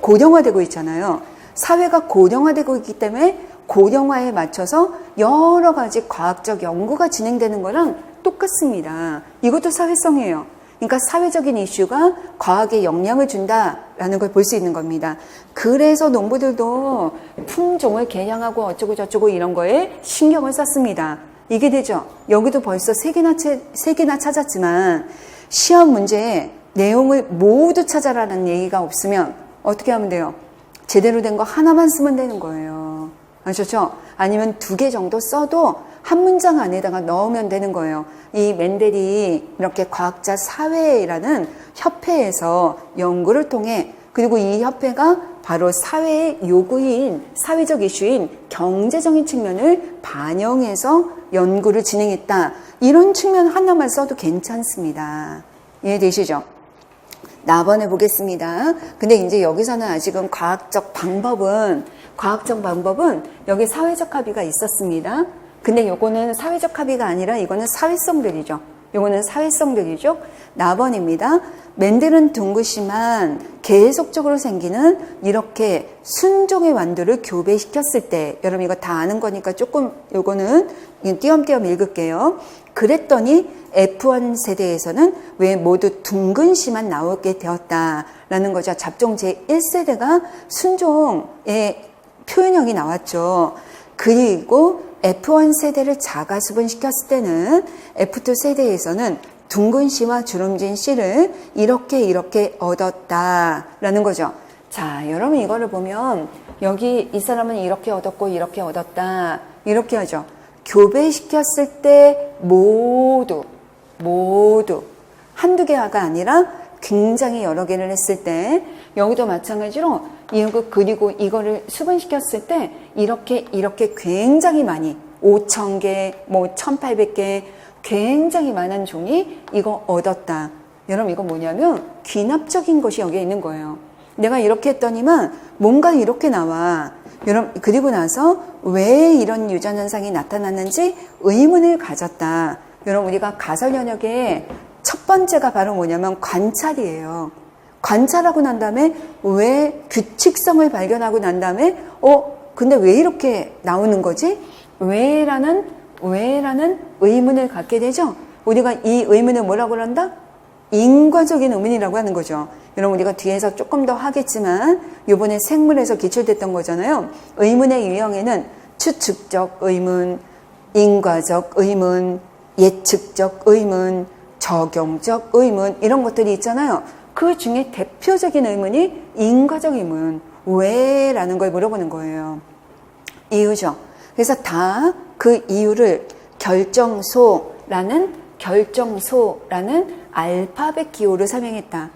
S1: 고령화되고 있잖아요. 사회가 고령화되고 있기 때문에 고령화에 맞춰서 여러 가지 과학적 연구가 진행되는 거랑 똑같습니다. 이것도 사회성이에요. 그러니까 사회적인 이슈가 과학에 영향을 준다라는 걸 볼 수 있는 겁니다. 그래서 농부들도 품종을 개량하고 어쩌고 저쩌고 이런 거에 신경을 썼습니다. 이게 되죠. 여기도 벌써 세 개나 찾았지만 시험 문제에 내용을 모두 찾아라는 얘기가 없으면 어떻게 하면 돼요? 제대로 된 거 하나만 쓰면 되는 거예요. 아셨죠? 아니면 2개 정도 써도 한 문장 안에다가 넣으면 되는 거예요. 이 맨델이 이렇게 과학자 사회라는 협회에서 연구를 통해, 그리고 이 협회가 바로 사회의 요구인, 사회적 이슈인 경제적인 측면을 반영해서 연구를 진행했다. 이런 측면 하나만 써도 괜찮습니다. 이해되시죠? 나번해 보겠습니다. 근데 이제 여기서는 아직은 과학적 방법은 여기 사회적 합의가 있었습니다. 근데 요거는 사회적 합의가 아니라 이거는 사회성들이죠. 요거는 사회성들이죠. 나번입니다. 맨델은 둥그시만 계속적으로 생기는 이렇게 순종의 완두를 교배시켰을 때, 여러분 이거 다 아는 거니까 조금 요거는 띄엄띄엄 읽을게요. 그랬더니 F1 세대에서는 왜 모두 둥근 씨만 나오게 되었다라는 거죠. 잡종 제1세대가 순종의 표현형이 나왔죠. 그리고 F1 세대를 자가수분 시켰을 때는 F2 세대에서는 둥근 씨와 주름진 씨를 이렇게 얻었다라는 거죠. 자, 여러분 이거를 보면 여기 이 사람은 이렇게 얻었고 이렇게 얻었다 이렇게 하죠. 교배시켰을 때 모두 한두 개가 아니라 굉장히 여러 개를 했을 때, 여기도 마찬가지로 그리고 이거를 수분시켰을 때 이렇게 굉장히 많이 5,000개, 1,800개 굉장히 많은 종이 이거 얻었다. 여러분 이거 뭐냐면 귀납적인 것이 여기에 있는 거예요. 내가 이렇게 했더니만 뭔가 이렇게 나와. 여러분 그리고 나서 왜 이런 유전 현상이 나타났는지 의문을 가졌다. 여러분 우리가 가설 연역의 첫 번째가 바로 뭐냐면 관찰이에요. 관찰하고 난 다음에 왜 규칙성을 발견하고 난 다음에 근데 왜 이렇게 나오는 거지? 왜라는 의문을 갖게 되죠. 우리가 이 의문을 뭐라고 그런다? 인과적인 의문이라고 하는 거죠. 여러분 우리가 뒤에서 조금 더 하겠지만 이번에 생물에서 기출됐던 거잖아요. 의문의 유형에는 추측적 의문, 인과적 의문, 예측적 의문, 적용적 의문 이런 것들이 있잖아요. 그 중에 대표적인 의문이 인과적 의문. 왜? 라는 걸 물어보는 거예요. 이유죠. 그래서 다 그 이유를 결정소라는 알파벳 기호로 설명했다.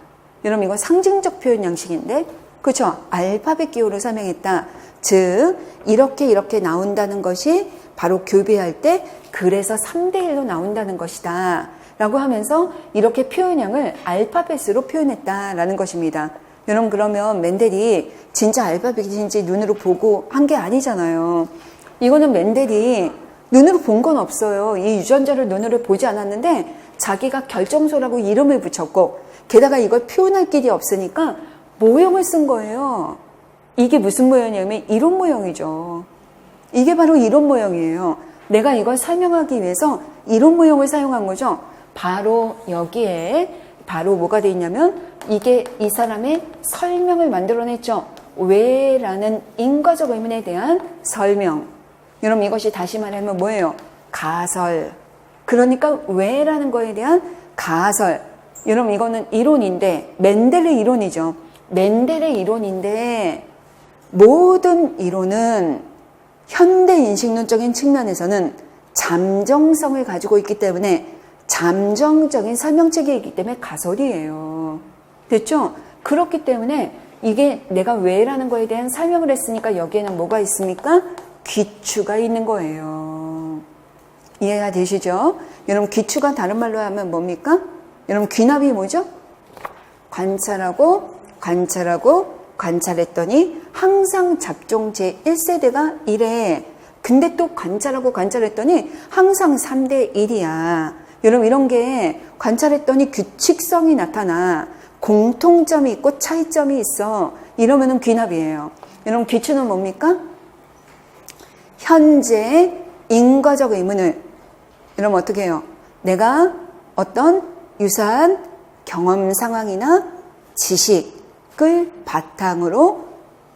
S1: 여러분 이거 상징적 표현 양식인데 그렇죠? 알파벳 기호로 설명했다. 즉 이렇게 나온다는 것이 바로 교배할 때 그래서 3대1로 나온다는 것이다. 라고 하면서 이렇게 표현량을 알파벳으로 표현했다라는 것입니다. 여러분 그러면 멘델이 진짜 알파벳인지 눈으로 보고 한 게 아니잖아요. 이거는 멘델이 눈으로 본 건 없어요. 이 유전자를 눈으로 보지 않았는데 자기가 결정소라고 이름을 붙였고 게다가 이걸 표현할 길이 없으니까 모형을 쓴 거예요. 이게 무슨 모형이냐면 이론 모형이죠. 이게 바로 이론 모형이에요. 내가 이걸 설명하기 위해서 이론 모형을 사용한 거죠. 바로 여기에 바로 뭐가 돼 있냐면 이게 이 사람의 설명을 만들어냈죠. 왜라는 인과적 의문에 대한 설명. 여러분 이것이 다시 말하면 뭐예요? 가설. 그러니까 왜라는 거에 대한 가설. 여러분 이거는 이론인데 멘델의 이론이죠. 멘델의 이론인데 모든 이론은 현대 인식론적인 측면에서는 잠정성을 가지고 있기 때문에 잠정적인 설명체계이기 때문에 가설이에요. 됐죠? 그렇기 때문에 이게 내가 왜라는 거에 대한 설명을 했으니까 여기에는 뭐가 있습니까? 귀추가 있는 거예요. 이해가 되시죠? 여러분 귀추가 다른 말로 하면 뭡니까? 여러분 귀납이 뭐죠? 관찰했더니 항상 잡종 제1세대가 이래. 근데 또 관찰했더니 항상 3대 1이야. 여러분 이런 게 관찰했더니 규칙성이 나타나. 공통점이 있고 차이점이 있어. 이러면은 귀납이에요. 여러분 귀추는 뭡니까? 현재 인과적 의문을 여러분 어떻게 해요? 내가 어떤 유사한 경험 상황이나 지식을 바탕으로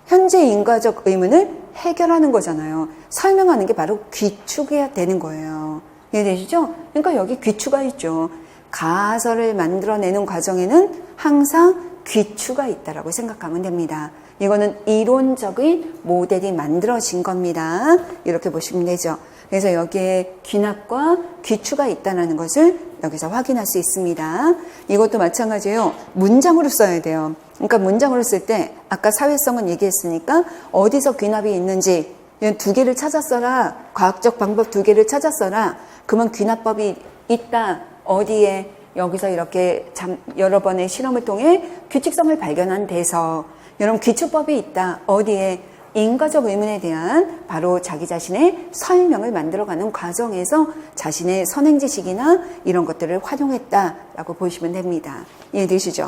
S1: 현재 인과적 의문을 해결하는 거잖아요. 설명하는 게 바로 귀축해야 되는 거예요. 이해되시죠? 그러니까 여기 귀추가 있죠. 가설을 만들어내는 과정에는 항상 귀추가 있다라고 생각하면 됩니다. 이거는 이론적인 모델이 만들어진 겁니다. 이렇게 보시면 되죠. 그래서 여기에 귀납과 귀추가 있다는 것을 여기서 확인할 수 있습니다. 이것도 마찬가지예요. 문장으로 써야 돼요. 그러니까 문장으로 쓸 때 아까 사회성은 얘기했으니까 어디서 귀납이 있는지 두 개를 찾았어라. 과학적 방법 두 개를 찾았어라. 그러면 귀납법이 있다. 어디에? 여기서 이렇게 여러 번의 실험을 통해 규칙성을 발견한 데서 여러분 귀추법이 있다. 어디에? 인과적 의문에 대한 바로 자기 자신의 설명을 만들어가는 과정에서 자신의 선행지식이나 이런 것들을 활용했다라고 보시면 됩니다. 이해되시죠?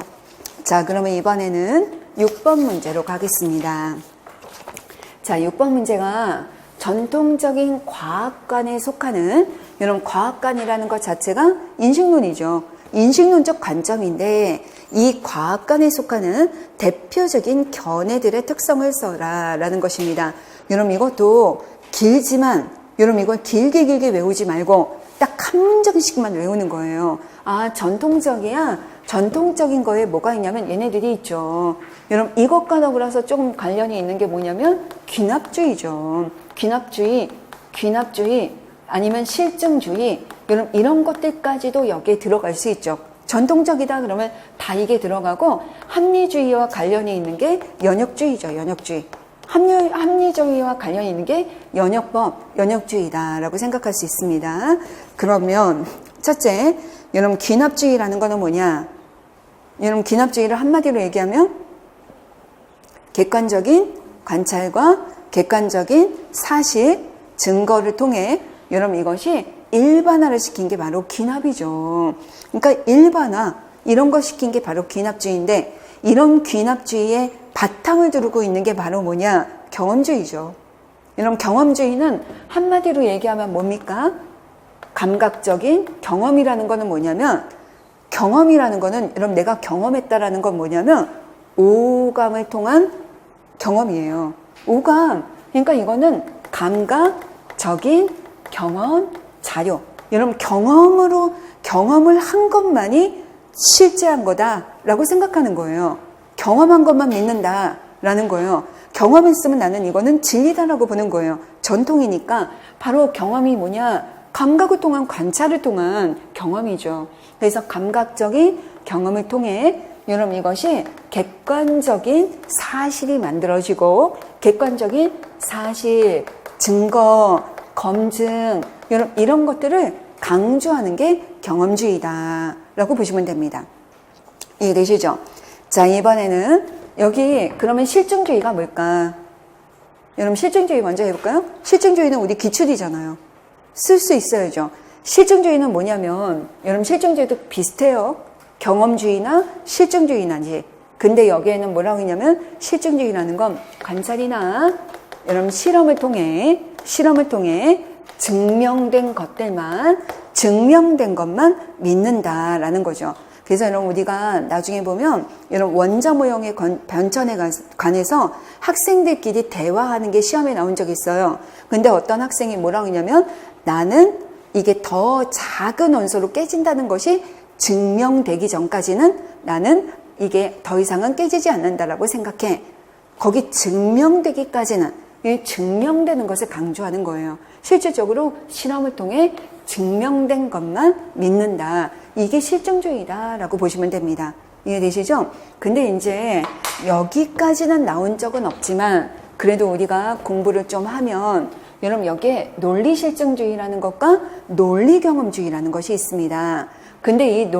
S1: 자, 그러면 이번에는 6번 문제로 가겠습니다. 자, 6번 문제가 전통적인 과학관에 속하는 여러분 과학관이라는 것 자체가 인식론이죠. 인식론적 관점인데 이 과학관에 속하는 대표적인 견해들의 특성을 써라 라는 것입니다. 여러분 이것도 길지만 여러분 이걸 길게 외우지 말고 딱 한 문장씩만 외우는 거예요. 아 전통적이야. 전통적인 거에 뭐가 있냐면 얘네들이 있죠. 여러분 이것과 더불어서 조금 관련이 있는 게 뭐냐면 귀납주의죠. 귀납주의 아니면 실증주의 여러분 이런 것들까지도 여기에 들어갈 수 있죠. 전통적이다 그러면 다 이게 들어가고 합리주의와 관련이 있는 게 연역주의죠. 연역주의. 합리주의와 관련이 있는 게 연역주의다라고 생각할 수 있습니다. 그러면 첫째, 여러분 귀납주의라는 거는 뭐냐? 여러분 귀납주의를 한마디로 얘기하면 객관적인 관찰과 객관적인 사실, 증거를 통해 여러분 이것이 일반화를 시킨 게 바로 귀납이죠. 그러니까 일반화 이런 거 시킨 게 바로 귀납주의인데 이런 귀납주의의 바탕을 두르고 있는 게 바로 뭐냐? 경험주의죠. 여러분 경험주의는 한마디로 얘기하면 뭡니까? 감각적인 경험이라는 거는 뭐냐면, 경험이라는 거는 여러분 내가 경험했다라는 건 뭐냐면 오감을 통한 경험이에요. 오감. 그러니까 이거는 감각적인 경험 자료. 여러분 경험을 한 것만이 실제한 거다라고 생각하는 거예요. 경험한 것만 믿는다라는 거예요. 경험했으면 나는 이거는 진리다라고 보는 거예요. 전통이니까 바로 경험이 뭐냐? 감각을 통한 관찰을 통한 경험이죠. 그래서 감각적인 경험을 통해 여러분 이것이 객관적인 사실이 만들어지고 객관적인 사실, 증거, 검증 여러분 이런 것들을 강조하는 게 경험주의다라고 보시면 됩니다. 이해되시죠? 자, 이번에는 여기 그러면 실증주의가 뭘까? 여러분 실증주의 먼저 해볼까요? 실증주의는 우리 기출이잖아요. 쓸 수 있어야죠. 실증주의는 뭐냐면 여러분 실증주의도 비슷해요. 경험주의나 실증주의나지. 근데 여기에는 뭐라고 했냐면 실증주의라는 건 관찰이나 여러분 실험을 통해 증명된 것만 믿는다라는 거죠. 그래서 여러분 우리가 나중에 보면 여러분 원자 모형의 변천에 관해서 학생들끼리 대화하는 게 시험에 나온 적이 있어요. 근데 어떤 학생이 뭐라고 했냐면 나는 이게 더 작은 원소로 깨진다는 것이 증명되기 전까지는 나는 이게 더 이상은 깨지지 않는다라고 생각해. 거기 증명되기까지는 증명되는 것을 강조하는 거예요. 실질적으로 실험을 통해 증명된 것만 믿는다. 이게 실증주의다라고 보시면 됩니다. 이해되시죠? 근데 이제 여기까지는 나온 적은 없지만 그래도 우리가 공부를 좀 하면 여러분 여기에 논리실증주의라는 것과 논리경험주의라는 것이 있습니다. 근데 이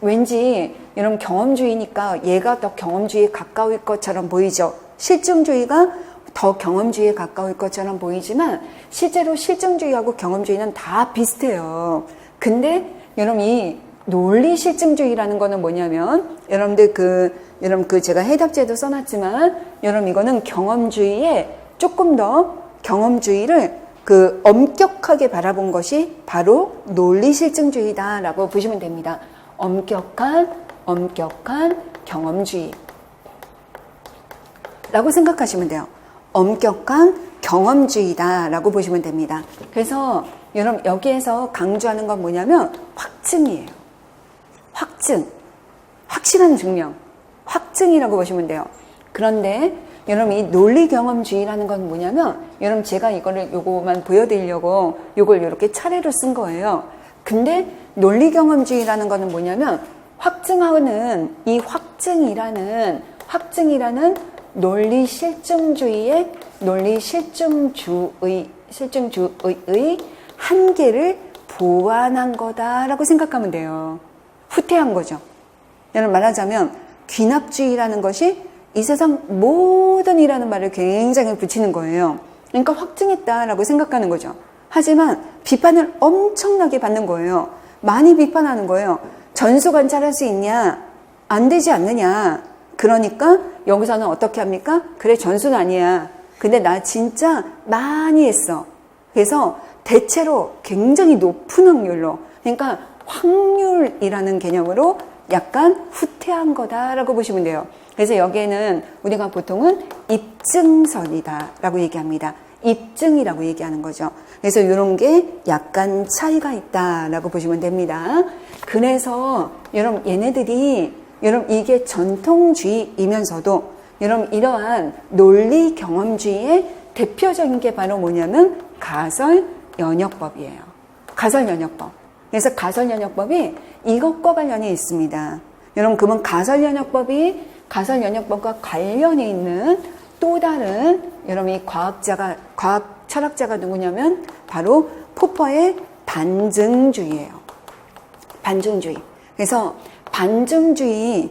S1: 왠지 여러분 경험주의니까 얘가 더 경험주의에 가까울 것처럼 보이죠. 실증주의가 더 경험주의에 가까울 것처럼 보이지만 실제로 실증주의하고 경험주의는 다 비슷해요. 근데 여러분 이 논리실증주의라는 거는 뭐냐면 여러분들 여러분 제가 해답지에도 써놨지만 여러분 이거는 경험주의에 조금 더 경험주의를 엄격하게 바라본 것이 바로 논리실증주의다라고 보시면 됩니다. 엄격한 경험주의 라고 생각하시면 돼요. 엄격한 경험주의다라고 보시면 됩니다. 그래서 여러분 여기에서 강조하는 건 뭐냐면 확증이에요. 확실한 증명, 확증이라고 보시면 돼요. 그런데 여러분 이 논리경험주의라는 건 뭐냐면 여러분 제가 요거만 보여드리려고 요걸 이렇게 차례로 쓴 거예요. 근데 논리경험주의라는 거는 뭐냐면 확증하는 이 확증이라는 논리실증주의의 한계를 보완한 거다라고 생각하면 돼요. 후퇴한 거죠. 여러분 말하자면 귀납주의라는 것이 이 세상 모든 이라는 말을 굉장히 붙이는 거예요. 그러니까 확증했다라고 생각하는 거죠. 하지만 비판을 엄청나게 받는 거예요. 많이 비판하는 거예요. 전수 관찰할 수 있냐? 안 되지 않느냐? 그러니까 여기서는 어떻게 합니까? 그래 전수는 아니야. 근데 나 진짜 많이 했어. 그래서 대체로 굉장히 높은 확률로 그러니까 확률이라는 개념으로 약간 후퇴한 거다라고 보시면 돼요. 그래서 여기에는 우리가 보통은 입증설이다라고 얘기합니다. 입증이라고 얘기하는 거죠. 그래서 이런 게 약간 차이가 있다라고 보시면 됩니다. 그래서 여러분 여러분 이게 전통주의이면서도 여러분 이러한 논리 경험주의의 대표적인 게 바로 뭐냐면 가설연역법이에요. 가설연역법. 그래서 가설연역법이 이것과 관련이 있습니다. 여러분 그러면 가설연역법과 관련이 있는 또 다른 여러분 이 과학 철학자가 누구냐면 바로 포퍼의 반증주의예요. 반증주의. 그래서 반증주의는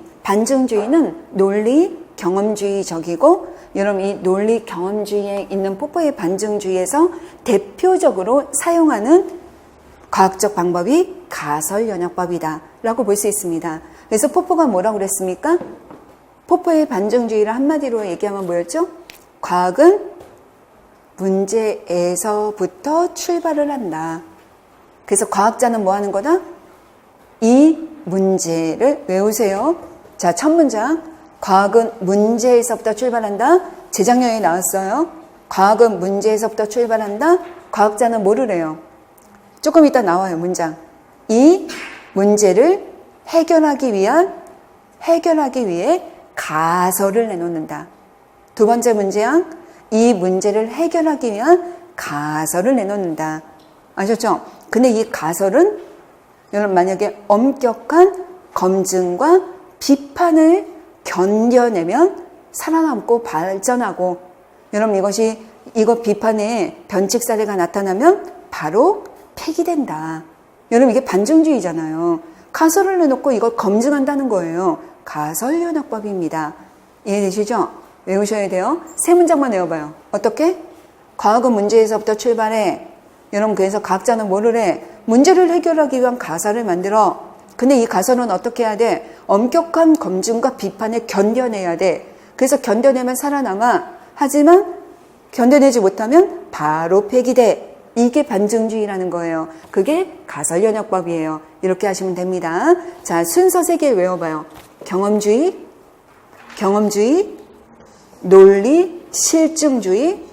S1: 논리 경험주의적이고 여러분 이 논리 경험주의에 있는 포퍼의 반증주의에서 대표적으로 사용하는 과학적 방법이 가설연역법이다 라고 볼 수 있습니다. 그래서 포퍼가 뭐라고 그랬습니까? 포퍼의 반증주의를 한마디로 얘기하면 뭐였죠? 과학은 문제에서부터 출발을 한다. 그래서 과학자는 뭐 하는 거다? 이 문제를 외우세요. 자, 첫 문장. 과학은 문제에서부터 출발한다. 재작년에 나왔어요. 과학은 문제에서부터 출발한다. 과학자는 뭐를 해요? 조금 이따 나와요, 문장. 이 문제를 해결하기 위해 가설을 내놓는다. 두 번째 문제야. 이 문제를 해결하기 위한 가설을 내놓는다. 아셨죠? 근데 이 가설은 여러분 만약에 엄격한 검증과 비판을 견뎌내면 살아남고 발전하고, 여러분 이거 비판에 변칙 사례가 나타나면 바로 폐기된다. 여러분 이게 반증주의잖아요. 가설을 내놓고 이걸 검증한다는 거예요. 가설연역법입니다. 이해되시죠? 외우셔야 돼요. 세 문장만 외워봐요. 어떻게? 과학은 문제에서부터 출발해. 여러분 그래서 과학자는 뭐를 해? 문제를 해결하기 위한 가설을 만들어. 근데 이 가설은 어떻게 해야 돼? 엄격한 검증과 비판을 견뎌내야 돼. 그래서 견뎌내면 살아남아. 하지만 견뎌내지 못하면 바로 폐기돼. 이게 반증주의라는 거예요. 그게 가설연역법이에요. 이렇게 하시면 됩니다. 자, 순서 3개 외워봐요. 경험주의, 논리, 실증주의,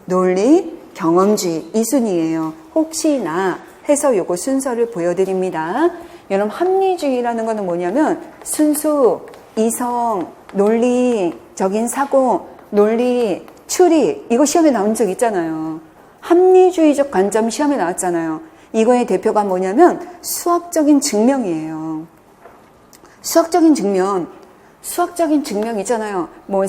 S1: 논리, 경험주의. 이 순이에요. 혹시나 해서 요거 순서를 보여드립니다. 여러분 합리주의라는 거는 뭐냐면 순수, 이성, 논리적인 사고, 논리, 추리, 이거 시험에 나온 적 있잖아요. 합리주의적 관점 시험에 나왔잖아요. 이거의 대표가 뭐냐면 수학적인 증명이에요. 수학적인 증명 있잖아요. 뭐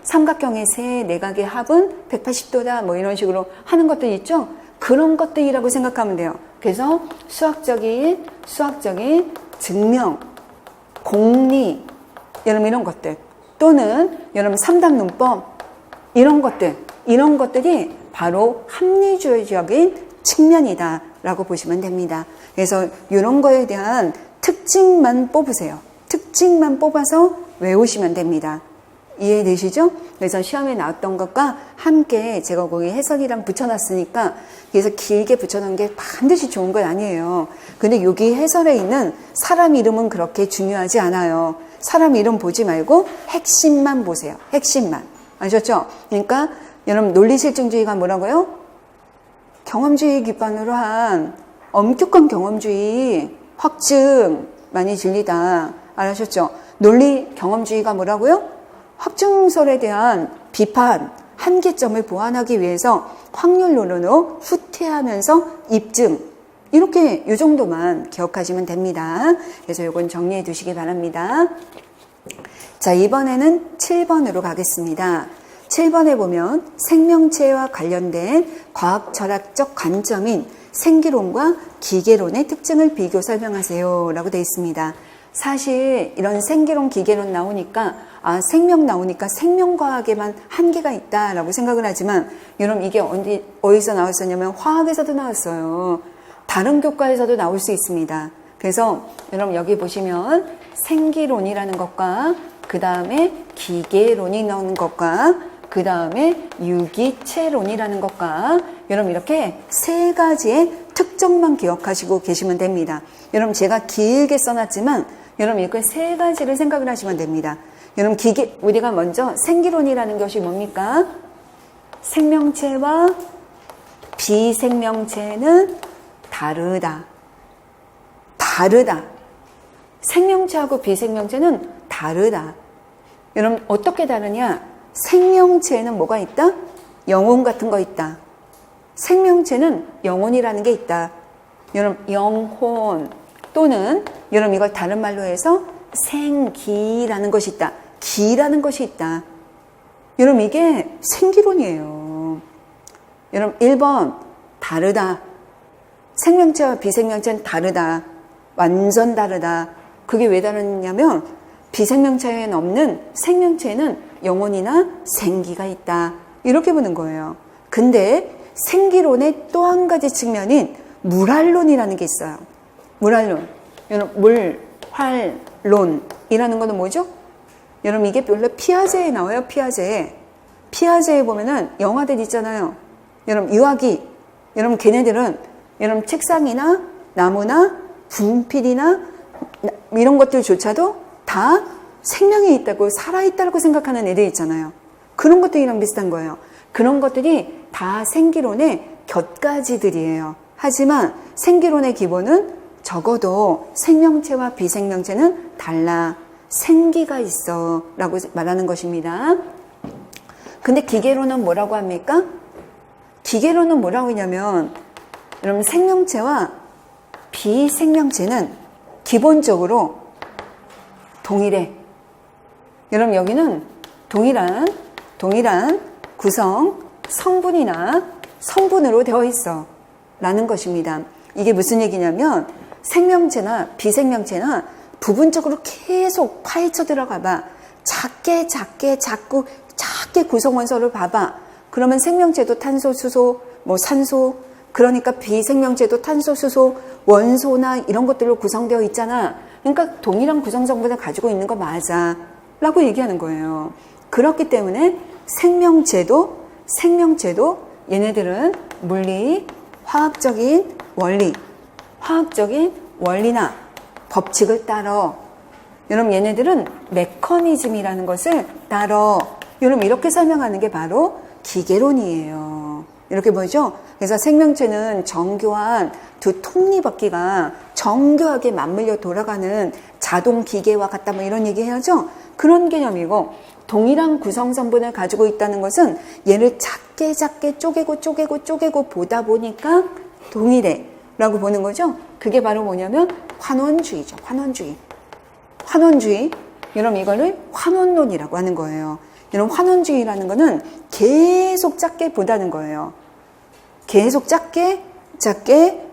S1: 삼각형의 세 내각의 합은 180도다 뭐 이런 식으로 하는 것들 있죠. 그런 것들이라고 생각하면 돼요. 그래서 수학적인 증명, 공리, 여러분 이런 것들, 또는 여러분 3단 문법, 이런 것들이 바로 합리주의적인 측면이다 라고 보시면 됩니다. 그래서 이런 거에 대한 특징만 뽑으세요. 특징만 뽑아서 외우시면 됩니다. 이해되시죠? 그래서 시험에 나왔던 것과 함께 제가 거기 해설이랑 붙여놨으니까, 그래서 길게 붙여놓은 게 반드시 좋은 건 아니에요. 근데 여기 해설에 있는 사람 이름은 그렇게 중요하지 않아요. 사람 이름 보지 말고 핵심만 보세요. 핵심만. 아셨죠? 그러니까 여러분 논리실증주의가 뭐라고요? 경험주의 기반으로 한 엄격한 경험주의, 확증, 많이 진리다. 알아셨죠? 논리 경험주의가 뭐라고요? 확증설에 대한 비판, 한계점을 보완하기 위해서 확률론으로 후퇴하면서 입증. 이렇게 이 정도만 기억하시면 됩니다. 그래서 이건 정리해 두시기 바랍니다. 자, 이번에는 7번으로 가겠습니다. 7번에 보면 생명체와 관련된 과학철학적 관점인 생기론과 기계론의 특징을 비교 설명하세요 라고 되어 있습니다. 사실 이런 생기론, 기계론 나오니까 생명 나오니까 생명과학에만 한계가 있다라고 생각을 하지만, 여러분 이게 어디서 나왔었냐면 화학에서도 나왔어요. 다른 교과에서도 나올 수 있습니다. 그래서 여러분 여기 보시면 생기론이라는 것과 그 다음에 기계론이 나오는 것과 그 다음에 유기체론이라는 것과 여러분 이렇게 세 가지의 특정만 기억하시고 계시면 됩니다. 여러분 제가 길게 써놨지만 여러분 이렇게 세 가지를 생각을 하시면 됩니다. 여러분 우리가 먼저 생기론이라는 것이 뭡니까? 생명체와 비생명체는 다르다. 생명체하고 비생명체는 다르다. 여러분 어떻게 다르냐? 생명체에는 뭐가 있다? 영혼 같은 거 있다. 생명체는 영혼이라는 게 있다. 여러분 영혼 또는 여러분 이걸 다른 말로 해서 생기라는 것이 있다. 기라는 것이 있다. 여러분 이게 생기론이에요. 여러분 1번 다르다. 생명체와 비생명체는 다르다. 완전 다르다. 그게 왜 다르냐면 비생명체에는 없는 생명체에는 영혼이나 생기가 있다. 이렇게 보는 거예요. 근데 생기론의 또 한 가지 측면인 물활론이라는 게 있어요. 물활론. 여러분 물활론이라는 거는 뭐죠? 여러분 이게 원래 피아제에 나와요. 피아제에 보면은 영화들 있잖아요. 여러분 유아기. 여러분 걔네들은 여러분 책상이나 나무나 분필이나 이런 것들조차도 다 생명이 있다고 살아있다고 생각하는 애들 있잖아요. 그런 것들이랑 비슷한 거예요. 그런 것들이 다 생기론의 곁가지들이에요. 하지만 생기론의 기본은 적어도 생명체와 비생명체는 달라. 생기가 있어 라고 말하는 것입니다. 근데 기계론은 뭐라고 합니까? 기계론은 뭐라고 하냐면 여러분 생명체와 비생명체는 기본적으로 동일해. 여러분 여기는 동일한 구성, 성분이나 성분으로 되어 있어 라는 것입니다. 이게 무슨 얘기냐면 생명체나 비생명체나 부분적으로 계속 파헤쳐 들어가 봐. 작게 구성원소를 봐봐. 그러면 생명체도 탄소, 수소, 산소, 그러니까 비생명체도 탄소, 수소, 원소나 이런 것들로 구성되어 있잖아. 그러니까 동일한 구성 성분을 가지고 있는 거 맞아 라고 얘기하는 거예요. 그렇기 때문에 생명체도 얘네들은 물리, 화학적인 원리나 법칙을 따라. 여러분 얘네들은 메커니즘이라는 것을 따라. 여러분 이렇게 설명하는 게 바로 기계론이에요. 이렇게 보이죠? 그래서 생명체는 정교한 두 톱니바퀴가 정교하게 맞물려 돌아가는 자동 기계와 같다 이런 얘기 해야죠. 그런 개념이고 동일한 구성 성분을 가지고 있다는 것은 얘를 작게 쪼개고 보다 보니까 동일해 라고 보는 거죠. 그게 바로 뭐냐면 환원주의죠. 환원주의. 여러분 이거를 환원론이라고 하는 거예요. 이런 환원주의라는 거는 계속 작게 보다는 거예요. 계속 작게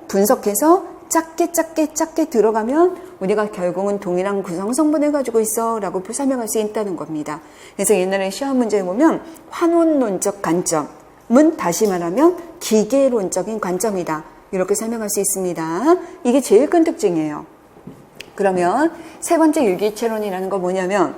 S1: 분석해서 작게 들어가면 우리가 결국은 동일한 구성 성분을 가지고 있어 라고 설명할 수 있다는 겁니다. 그래서 옛날에 시험 문제에 보면 환원론적 관점은 다시 말하면 기계론적인 관점이다. 이렇게 설명할 수 있습니다. 이게 제일 큰 특징이에요. 그러면 세 번째 유기체론이라는 거 뭐냐면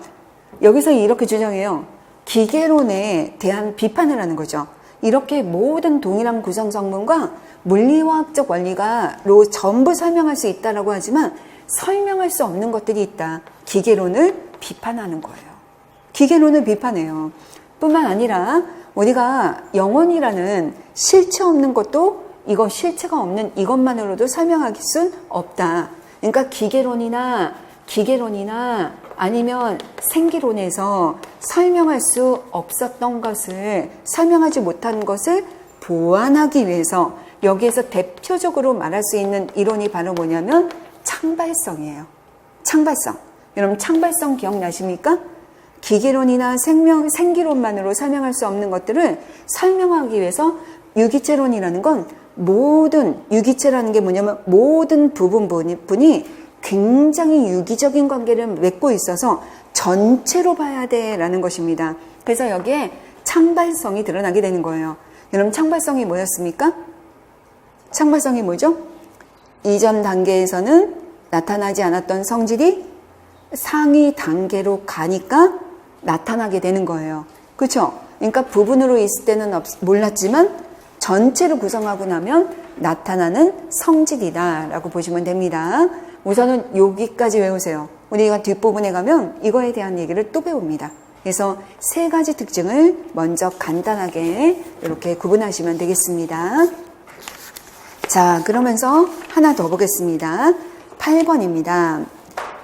S1: 여기서 이렇게 주장해요. 기계론에 대한 비판을 하는 거죠. 이렇게 모든 동일한 구성 성분과 물리화학적 원리가로 전부 설명할 수 있다라고 하지만 설명할 수 없는 것들이 있다. 기계론을 비판하는 거예요. 기계론을 비판해요. 뿐만 아니라 우리가 영혼이라는 실체 없는 것도 이거 실체가 없는 이것만으로도 설명할 수 없다. 그러니까 기계론이나 아니면 생기론에서 설명할 수 없었던 것을 설명하지 못한 것을 보완하기 위해서 여기에서 대표적으로 말할 수 있는 이론이 바로 뭐냐면 창발성이에요. 창발성. 여러분 창발성 기억나십니까? 기계론이나 생기론만으로 설명할 수 없는 것들을 설명하기 위해서 유기체론이라는 건 유기체라는 게 뭐냐면 모든 부분이 굉장히 유기적인 관계를 맺고 있어서 전체로 봐야 돼라는 것입니다. 그래서 여기에 창발성이 드러나게 되는 거예요. 여러분 창발성이 뭐였습니까? 창발성이 뭐죠? 이전 단계에서는 나타나지 않았던 성질이 상위 단계로 가니까 나타나게 되는 거예요. 그렇죠? 그러니까 부분으로 있을 때는 몰랐지만 전체를 구성하고 나면 나타나는 성질이다 라고 보시면 됩니다. 우선은 여기까지 외우세요. 우리가 뒷부분에 가면 이거에 대한 얘기를 또 배웁니다. 그래서 세 가지 특징을 먼저 간단하게 이렇게 구분하시면 되겠습니다. 자, 그러면서 하나 더 보겠습니다. 8번입니다.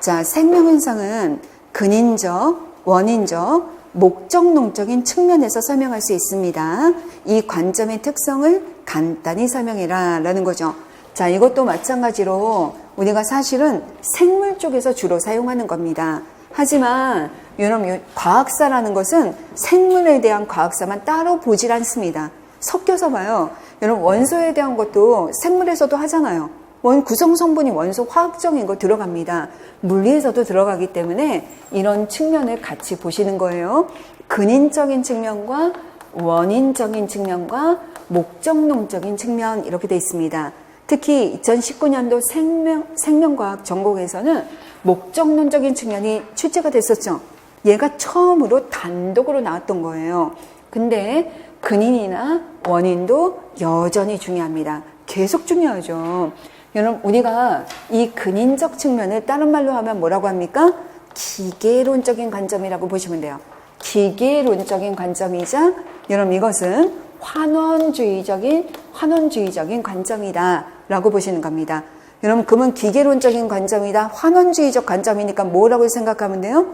S1: 자, 생명현상은 근인적, 원인적, 목적론적인 측면에서 설명할 수 있습니다. 이 관점의 특성을 간단히 설명해라 라는 거죠. 자, 이것도 마찬가지로 우리가 사실은 생물 쪽에서 주로 사용하는 겁니다. 하지만 여러분 과학사라는 것은 생물에 대한 과학사만 따로 보질 않습니다. 섞여서 봐요. 여러분 원소에 대한 것도 생물에서도 하잖아요. 구성 성분이 원소 화학적인 거 들어갑니다. 물리에서도 들어가기 때문에 이런 측면을 같이 보시는 거예요. 근인적인 측면과 원인적인 측면과 목적론적인 측면 이렇게 돼 있습니다. 특히 2019년도 생명과학 전공에서는 목적론적인 측면이 출제가 됐었죠. 얘가 처음으로 단독으로 나왔던 거예요. 근데 근인이나 원인도 여전히 중요합니다. 계속 중요하죠. 여러분, 우리가 이 근인적 측면을 다른 말로 하면 뭐라고 합니까? 기계론적인 관점이라고 보시면 돼요. 기계론적인 관점이자, 여러분, 이것은 환원주의적인 관점이다 라고 보시는 겁니다. 여러분, 그러면 기계론적인 관점이다, 환원주의적 관점이니까 뭐라고 생각하면 돼요?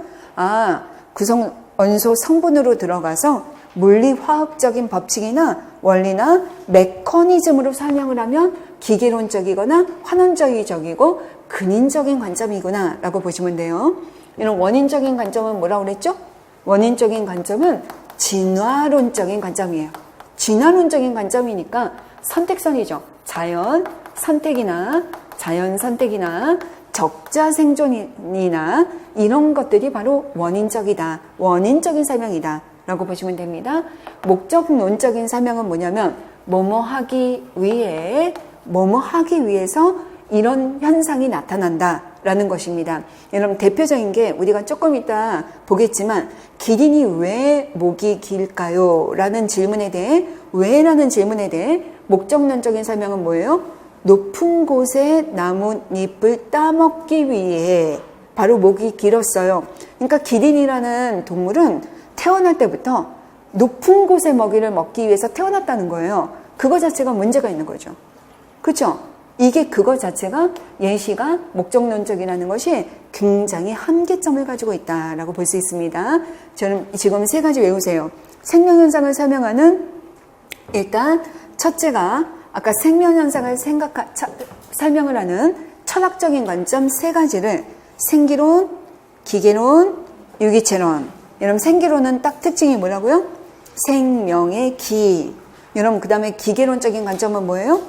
S1: 구성 원소 성분으로 들어가서 물리 화학적인 법칙이나 원리나 메커니즘으로 설명을 하면 기계론적이거나 환원주의적이고 근인적인 관점이구나 라고 보시면 돼요. 이런 원인적인 관점은 뭐라고 그랬죠? 원인적인 관점은 진화론적인 관점이에요. 진화론적인 관점이니까 선택선이죠. 자연 선택이나 적자 생존이나 이런 것들이 바로 원인적이다. 원인적인 설명이다 라고 보시면 됩니다. 목적론적인 설명은 뭐냐면 뭐뭐 하기 위해서 이런 현상이 나타난다 라는 것입니다. 여러분, 대표적인 게 우리가 조금 이따 보겠지만 기린이 왜 목이 길까요? 라는 질문에 대해 목적론적인 설명은 뭐예요? 높은 곳에 나뭇잎을 따먹기 위해 바로 목이 길었어요. 그러니까 기린이라는 동물은 태어날 때부터 높은 곳의 먹이를 먹기 위해서 태어났다는 거예요. 그거 자체가 문제가 있는 거죠. 그렇죠? 이게 그거 자체가 예시가 목적론적이라는 것이 굉장히 한계점을 가지고 있다라고 볼 수 있습니다. 저는 지금 세 가지 외우세요. 생명현상을 설명하는, 일단 첫째가 아까 생명현상을 설명을 하는 철학적인 관점 세 가지를 생기론, 기계론, 유기체론. 여러분, 생기론은 딱 특징이 뭐라고요? 생명의 기. 여러분, 그 다음에 기계론적인 관점은 뭐예요?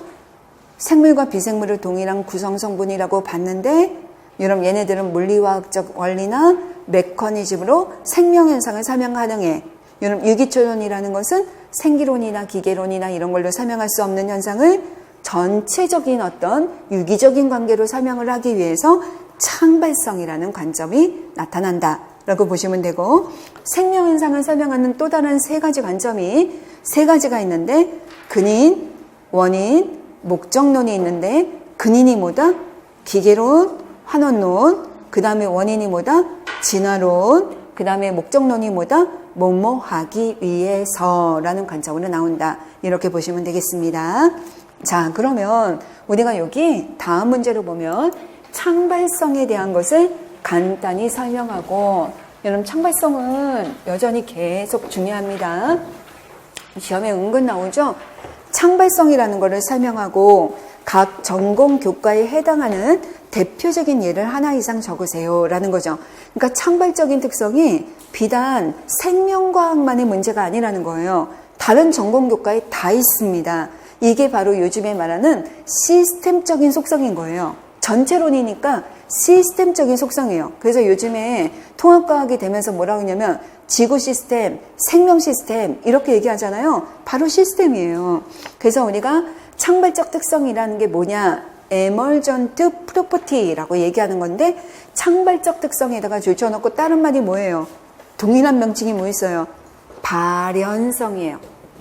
S1: 생물과 비생물을 동일한 구성성분이라고 봤는데, 여러분, 얘네들은 물리화학적 원리나 메커니즘으로 생명현상을 설명 가능해. 여러분, 유기체론이라는 것은 생기론이나 기계론이나 이런 걸로 설명할 수 없는 현상을 전체적인 어떤 유기적인 관계로 설명을 하기 위해서 창발성이라는 관점이 나타난다 라고 보시면 되고, 생명현상을 설명하는 또 다른 세 가지가 있는데, 근인, 원인, 목적론이 있는데, 근인이 뭐다? 기계론, 환원론, 그 다음에 원인이 뭐다? 진화론, 그 다음에 목적론이 뭐다? 뭐뭐 하기 위해서라는 관점으로 나온다. 이렇게 보시면 되겠습니다. 자, 그러면 우리가 여기 다음 문제로 보면 창발성에 대한 것을 간단히 설명하고, 여러분, 창발성은 여전히 계속 중요합니다. 시험에 은근 나오죠? 창발성이라는 것을 설명하고 각 전공 교과에 해당하는 대표적인 예를 하나 이상 적으세요 라는 거죠. 그러니까 창발적인 특성이 비단 생명과학만의 문제가 아니라는 거예요. 다른 전공 교과에 다 있습니다. 이게 바로 요즘에 말하는 시스템적인 속성인 거예요. 전체론이니까 시스템적인 속성이에요. 그래서 요즘에 통합과학이 되면서 뭐라고 하냐면 지구 시스템, 생명 시스템 이렇게 얘기하잖아요. 바로 시스템이에요. 그래서 우리가 창발적 특성이라는 게 뭐냐? 에멀전트 프로퍼티라고 얘기하는 건데, 창발적 특성에다가 줄쳐놓고 다른 말이 뭐예요? 동일한 명칭이 뭐 있어요? 발현성이에요.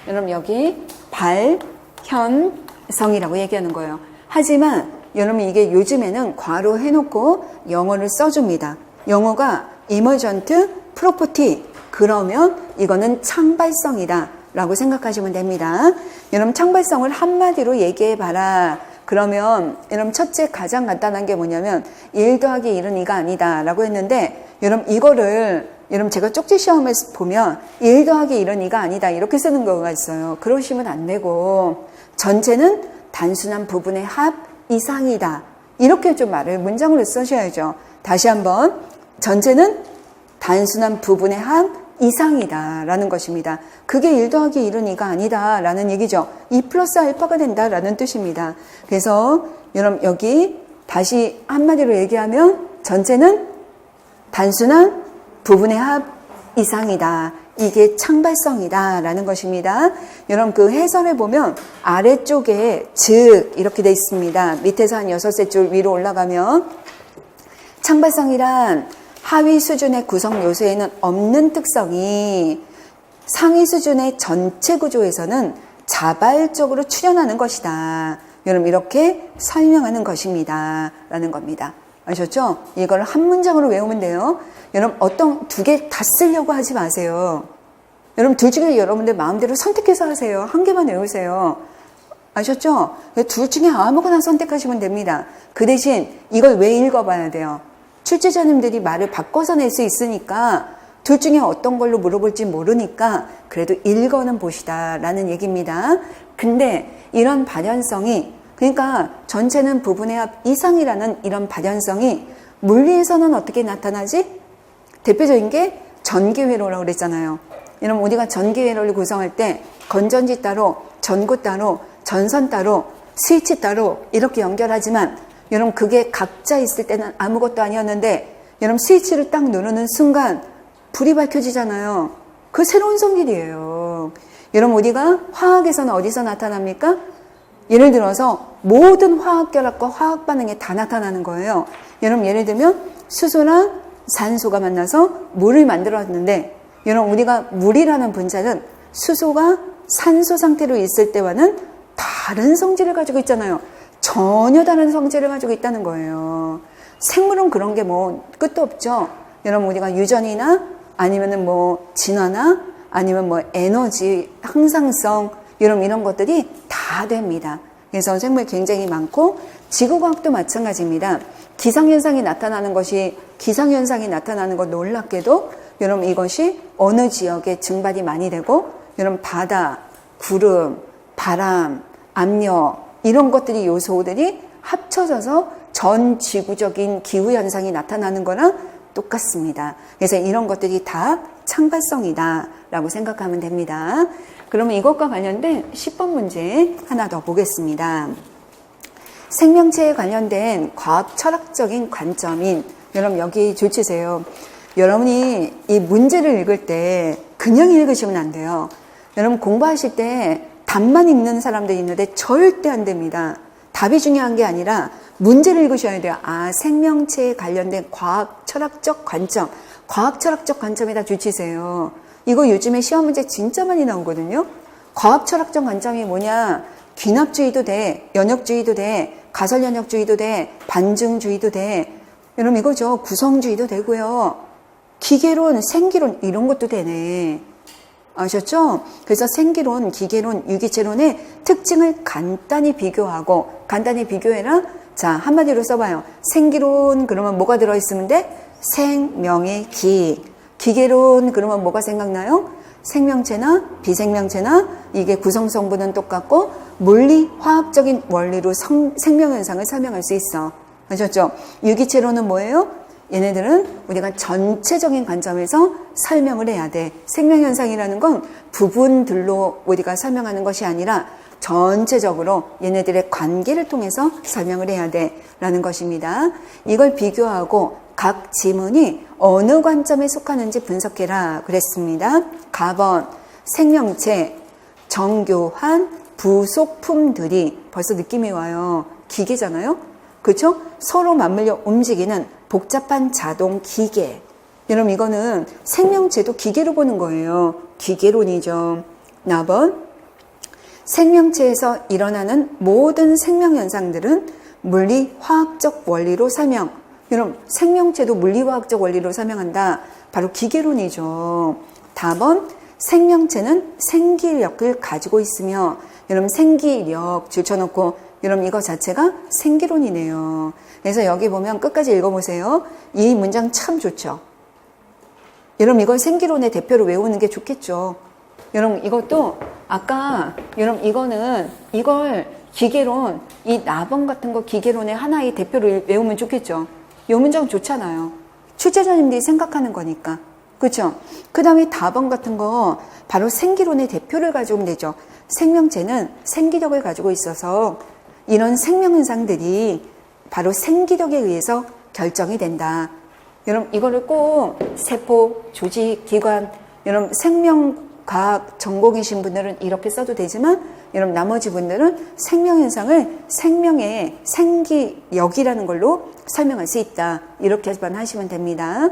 S1: 여러분, 여기 발현성이라고 얘기하는 거예요. 하지만 여러분, 이게 요즘에는 괄호 해놓고 영어를 써줍니다. 영어가 emergent property. 그러면 이거는 창발성이다 라고 생각하시면 됩니다. 여러분, 창발성을 한마디로 얘기해봐라. 그러면 여러분, 첫째 가장 간단한 게 뭐냐면 1 더하기 1은 2가 아니다 라고 했는데, 여러분, 이거를 여러분 제가 쪽지 시험에 보면 1 더하기 1은 2가 아니다 이렇게 쓰는 거가 있어요. 그러시면 안 되고, 전체는 단순한 부분의 합 이상이다 이렇게 좀 문장으로 쓰셔야죠. 다시 한번, 전체는 단순한 부분의 합 이상이다 라는 것입니다. 그게 1 더하기 1은 2가 아니다 라는 얘기죠. 2 플러스 알파가 된다 라는 뜻입니다. 그래서 여러분, 여기 다시 한마디로 얘기하면 전체는 단순한 부분의 합 이상이다. 이게 창발성이다 라는 것입니다. 여러분, 그 해설에 보면 아래쪽에 즉 이렇게 돼 있습니다. 밑에서 한 6세 줄 위로 올라가면, 창발성이란 하위 수준의 구성 요소에는 없는 특성이 상위 수준의 전체 구조에서는 자발적으로 출현하는 것이다. 여러분 이렇게 설명하는 것입니다. 라는 겁니다. 아셨죠? 이걸 한 문장으로 외우면 돼요. 여러분 어떤 두 개 다 쓰려고 하지 마세요. 여러분 둘 중에 여러분들 마음대로 선택해서 하세요. 한 개만 외우세요. 아셨죠? 둘 중에 아무거나 선택하시면 됩니다. 그 대신 이걸 왜 읽어봐야 돼요? 출제자님들이 말을 바꿔서 낼 수 있으니까 둘 중에 어떤 걸로 물어볼지 모르니까 그래도 읽어는 보시다 라는 얘기입니다. 근데 이런 발현성이 그러니까 전체는 부분의 합 이상이라는 이런 발현성이 물리에서는 어떻게 나타나지? 대표적인 게 전기회로라고 그랬잖아요. 여러분 우리가 전기회로를 구성할 때 건전지 따로, 전구 따로, 전선 따로, 스위치 따로 이렇게 연결하지만 여러분 그게 각자 있을 때는 아무것도 아니었는데 여러분 스위치를 딱 누르는 순간 불이 밝혀지잖아요. 그 새로운 성질이에요. 여러분 우리가 화학에서는 어디서 나타납니까? 예를 들어서 모든 화학결합과 화학반응에 다 나타나는 거예요. 여러분 예를 들면 수소랑 산소가 만나서 물을 만들었는데 여러분 우리가 물이라는 분자는 수소가 산소 상태로 있을 때와는 다른 성질을 가지고 있잖아요. 전혀 다른 성질을 가지고 있다는 거예요. 생물은 그런 게 뭐 끝도 없죠. 여러분 우리가 유전이나 아니면은 뭐 진화나 아니면 뭐 에너지, 항상성 여러분 이런 것들이 다 됩니다. 그래서 생물 굉장히 많고 지구과학도 마찬가지입니다. 기상현상이 나타나는 거 놀랍게도 여러분 이것이 어느 지역에 증발이 많이 되고 여러분 바다, 구름, 바람, 압력 이런 것들이 요소들이 합쳐져서 전 지구적인 기후현상이 나타나는 거랑 똑같습니다. 그래서 이런 것들이 다 창발성이다 라고 생각하면 됩니다. 그러면 이것과 관련된 10번 문제 하나 더 보겠습니다. 생명체에 관련된 과학 철학적인 관점인 여러분 여기 줄치세요. 여러분이 이 문제를 읽을 때 그냥 읽으시면 안 돼요. 여러분 공부하실 때 답만 읽는 사람들이 있는데 절대 안 됩니다. 답이 중요한 게 아니라 문제를 읽으셔야 돼요. 아, 생명체에 관련된 과학 철학적 관점, 과학 철학적 관점에다 줄치세요. 이거 요즘에 시험 문제 진짜 많이 나오거든요. 과학 철학적 관점이 뭐냐? 귀납주의도 돼, 연역주의도 돼, 가설연역주의도 돼, 반증주의도 돼. 여러분 이거죠. 구성주의도 되고요. 기계론, 생기론 이런 것도 되네. 아셨죠? 그래서 생기론, 기계론, 유기체론의 특징을 간단히 비교하고 간단히 비교해라. 자, 한마디로 써봐요. 생기론 그러면 뭐가 들어있으면 돼? 생명의 기. 기계론 그러면 뭐가 생각나요? 생명체나 비생명체나 이게 구성성분은 똑같고 물리, 화학적인 원리로 생명현상을 설명할 수 있어. 아셨죠? 유기체론은 뭐예요? 얘네들은 우리가 전체적인 관점에서 설명을 해야 돼. 생명현상이라는 건 부분들로 우리가 설명하는 것이 아니라 전체적으로 얘네들의 관계를 통해서 설명을 해야 돼 라는 것입니다. 이걸 비교하고 각 지문이 어느 관점에 속하는지 분석해라 그랬습니다. 가번, 생명체, 정교한 부속품들이 벌써 느낌이 와요. 기계잖아요. 그렇죠? 서로 맞물려 움직이는 복잡한 자동 기계. 여러분 이거는 생명체도 기계로 보는 거예요. 기계론이죠. 나번, 생명체에서 일어나는 모든 생명현상들은 물리, 화학적 원리로 설명. 여러분 생명체도 물리화학적 원리로 설명한다. 바로 기계론이죠. 다번, 생명체는 생기력을 가지고 있으며 여러분 생기력 줄쳐놓고 여러분 이거 자체가 생기론이네요. 그래서 여기 보면 끝까지 읽어보세요. 이 문장 참 좋죠. 여러분 이걸 생기론의 대표로 외우는 게 좋겠죠. 여러분 이것도 아까 여러분 이걸 기계론 이 나번 같은 거 기계론의 하나의 대표로 외우면 좋겠죠. 이 문장 좋잖아요. 출제자님들이 생각하는 거니까. 그렇죠? 그 다음에 다번 같은 거 바로 생기론의 대표를 가져오면 되죠. 생명체는 생기력을 가지고 있어서 이런 생명현상들이 바로 생기력에 의해서 결정이 된다. 여러분 이거를 꼭 세포, 조직, 기관 여러분 생명과학 전공이신 분들은 이렇게 써도 되지만 여러분 나머지 분들은 생명현상을 생명의 생기력이라는 걸로 설명할 수 있다. 이렇게만 하시면 됩니다.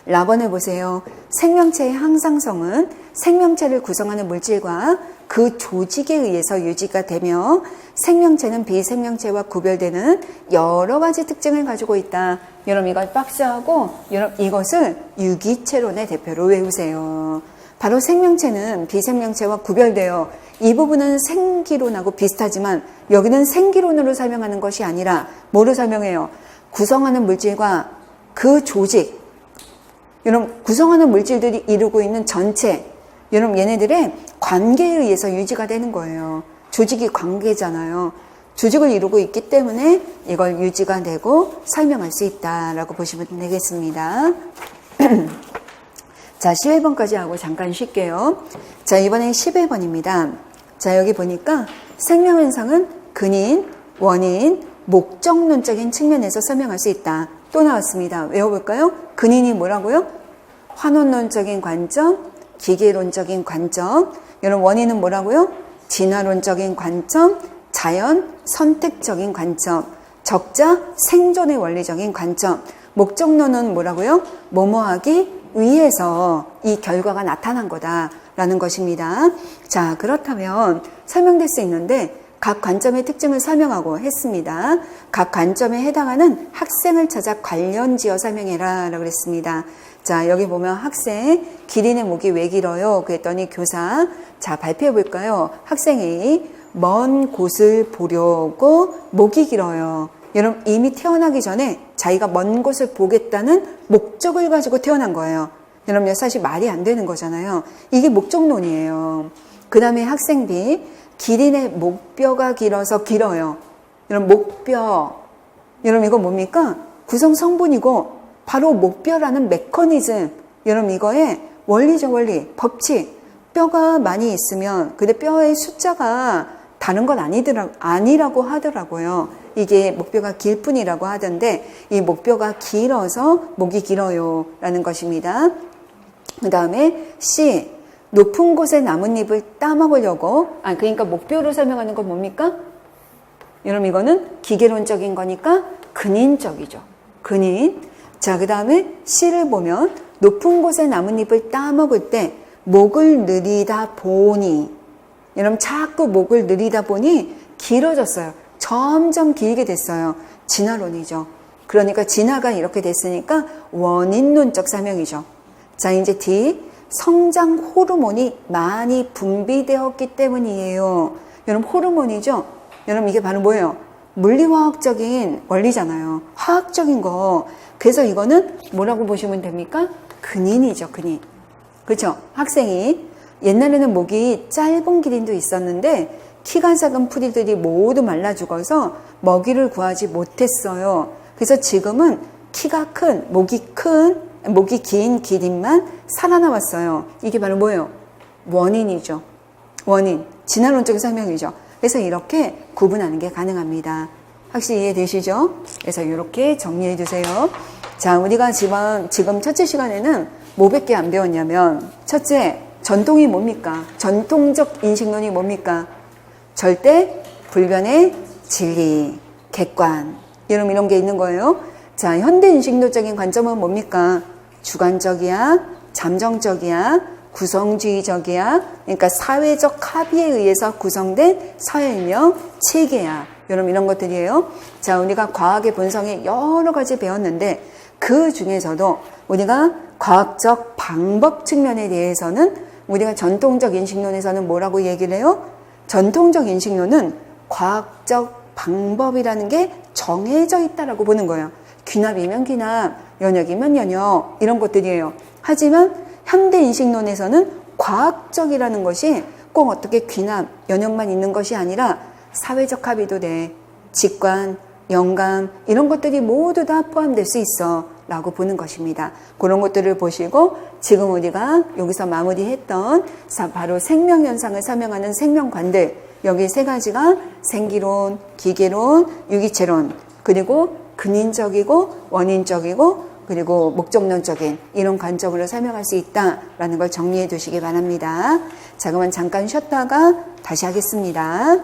S1: 라번을 보세요. 생명체의 항상성은 생명체를 구성하는 물질과 그 조직에 의해서 유지가 되며 생명체는 비생명체와 구별되는 여러 가지 특징을 가지고 있다. 여러분 이걸 박스하고 여러분 이것을 유기체론의 대표로 외우세요. 바로 생명체는 비생명체와 구별되어 이 부분은 생기론하고 비슷하지만 여기는 생기론으로 설명하는 것이 아니라 뭐로 설명해요? 구성하는 물질과 그 조직, 여러분 구성하는 물질들이 이루고 있는 전체, 여러분 얘네들의 관계에 의해서 유지가 되는 거예요. 조직이 관계잖아요. 조직을 이루고 있기 때문에 이걸 유지가 되고 설명할 수 있다라고 보시면 되겠습니다. 자, 11번까지 하고 잠깐 쉴게요. 자, 이번엔 11번입니다. 자, 여기 보니까 생명현상은 근인, 원인, 목적론적인 측면에서 설명할 수 있다. 또 나왔습니다. 외워볼까요? 근인이 뭐라고요? 환원론적인 관점, 기계론적인 관점. 여러분 원인은 뭐라고요? 진화론적인 관점, 자연, 선택적인 관점, 적자, 생존의 원리적인 관점. 목적론은 뭐라고요? 뭐뭐하기 위해서 이 결과가 나타난 거다라는 것입니다. 자, 그렇다면 설명될 수 있는데 각 관점의 특징을 설명하고 했습니다. 각 관점에 해당하는 학생을 찾아 관련지어 설명해라 라고 그랬습니다. 자, 여기 보면 학생, 기린의 목이 왜 길어요? 그랬더니 교사, 자, 발표해 볼까요? 학생이 먼 곳을 보려고 목이 길어요. 여러분 이미 태어나기 전에 자기가 먼 곳을 보겠다는 목적을 가지고 태어난 거예요. 여러분 사실 말이 안 되는 거잖아요. 이게 목적론이에요. 그 다음에 학생 B, 기린의 목뼈가 길어서 길어요. 여러분 목뼈, 여러분 이거 뭡니까? 구성 성분이고 바로 목뼈라는 메커니즘, 여러분 이거의 원리적 원리, 법칙, 뼈가 많이 있으면 근데 뼈의 숫자가 다른 건 아니라고 하더라고요. 이게 목뼈가 길 뿐이라고 하던데 이 목뼈가 길어서 목이 길어요 라는 것입니다. 그 다음에 C, 높은 곳에 나뭇잎을 따먹으려고, 그러니까 목뼈로 설명하는 건 뭡니까? 여러분 이거는 기계론적인 거니까 근인적이죠. 근인. 자, 그 다음에 C를 보면 높은 곳에 나뭇잎을 따먹을 때 목을 느리다 보니, 여러분 자꾸 목을 느리다 보니 길어졌어요. 점점 길게 됐어요. 진화론이죠. 그러니까 진화가 이렇게 됐으니까 원인론적 설명이죠. 자, 이제 D, 성장 호르몬이 많이 분비되었기 때문이에요. 여러분 호르몬이죠. 여러분 이게 바로 뭐예요? 물리화학적인 원리잖아요. 화학적인 거. 그래서 이거는 뭐라고 보시면 됩니까? 근인이죠. 근인. 그렇죠? 학생이 옛날에는 목이 짧은 기린도 있었는데 키가 작은 풀이들이 모두 말라 죽어서 먹이를 구하지 못했어요. 그래서 지금은 키가 큰, 목이 긴 기린만 살아남았어요. 이게 바로 뭐예요? 원인이죠. 원인. 진화론적인 설명이죠. 그래서 이렇게 구분하는 게 가능합니다. 확실히 이해되시죠? 그래서 이렇게 정리해 두세요. 자, 우리가 지금 첫째 시간에는 뭐밖에 안 배웠냐면, 첫째, 전통이 뭡니까? 전통적 인식론이 뭡니까? 절대 불변의 진리, 객관, 이런 게 있는 거예요. 자, 현대 인식론적인 관점은 뭡니까? 주관적이야, 잠정적이야, 구성주의적이야. 그러니까 사회적 합의에 의해서 구성된 사회인명 체계야. 여러분 이런 것들이에요. 자, 우리가 과학의 본성에 여러 가지 배웠는데 그 중에서도 우리가 과학적 방법 측면에 대해서는 우리가 전통적 인식론에서는 뭐라고 얘기를 해요? 전통적 인식론은 과학적 방법이라는 게 정해져 있다라고 보는 거예요. 귀납이면 귀납, 연역이면 연역, 이런 것들이에요. 하지만 현대 인식론에서는 과학적이라는 것이 꼭 어떻게 귀납, 연역만 있는 것이 아니라 사회적 합의도 돼, 직관, 영감, 이런 것들이 모두 다 포함될 수 있어 라고 보는 것입니다. 그런 것들을 보시고 지금 우리가 여기서 마무리했던 바로 생명현상을 설명하는 생명관들, 여기 세 가지가 생기론, 기계론, 유기체론, 그리고 근인적이고 원인적이고 그리고 목적론적인 이런 관점으로 설명할 수 있다라는 걸 정리해 두시기 바랍니다. 자, 그러면 잠깐 쉬었다가 다시 하겠습니다.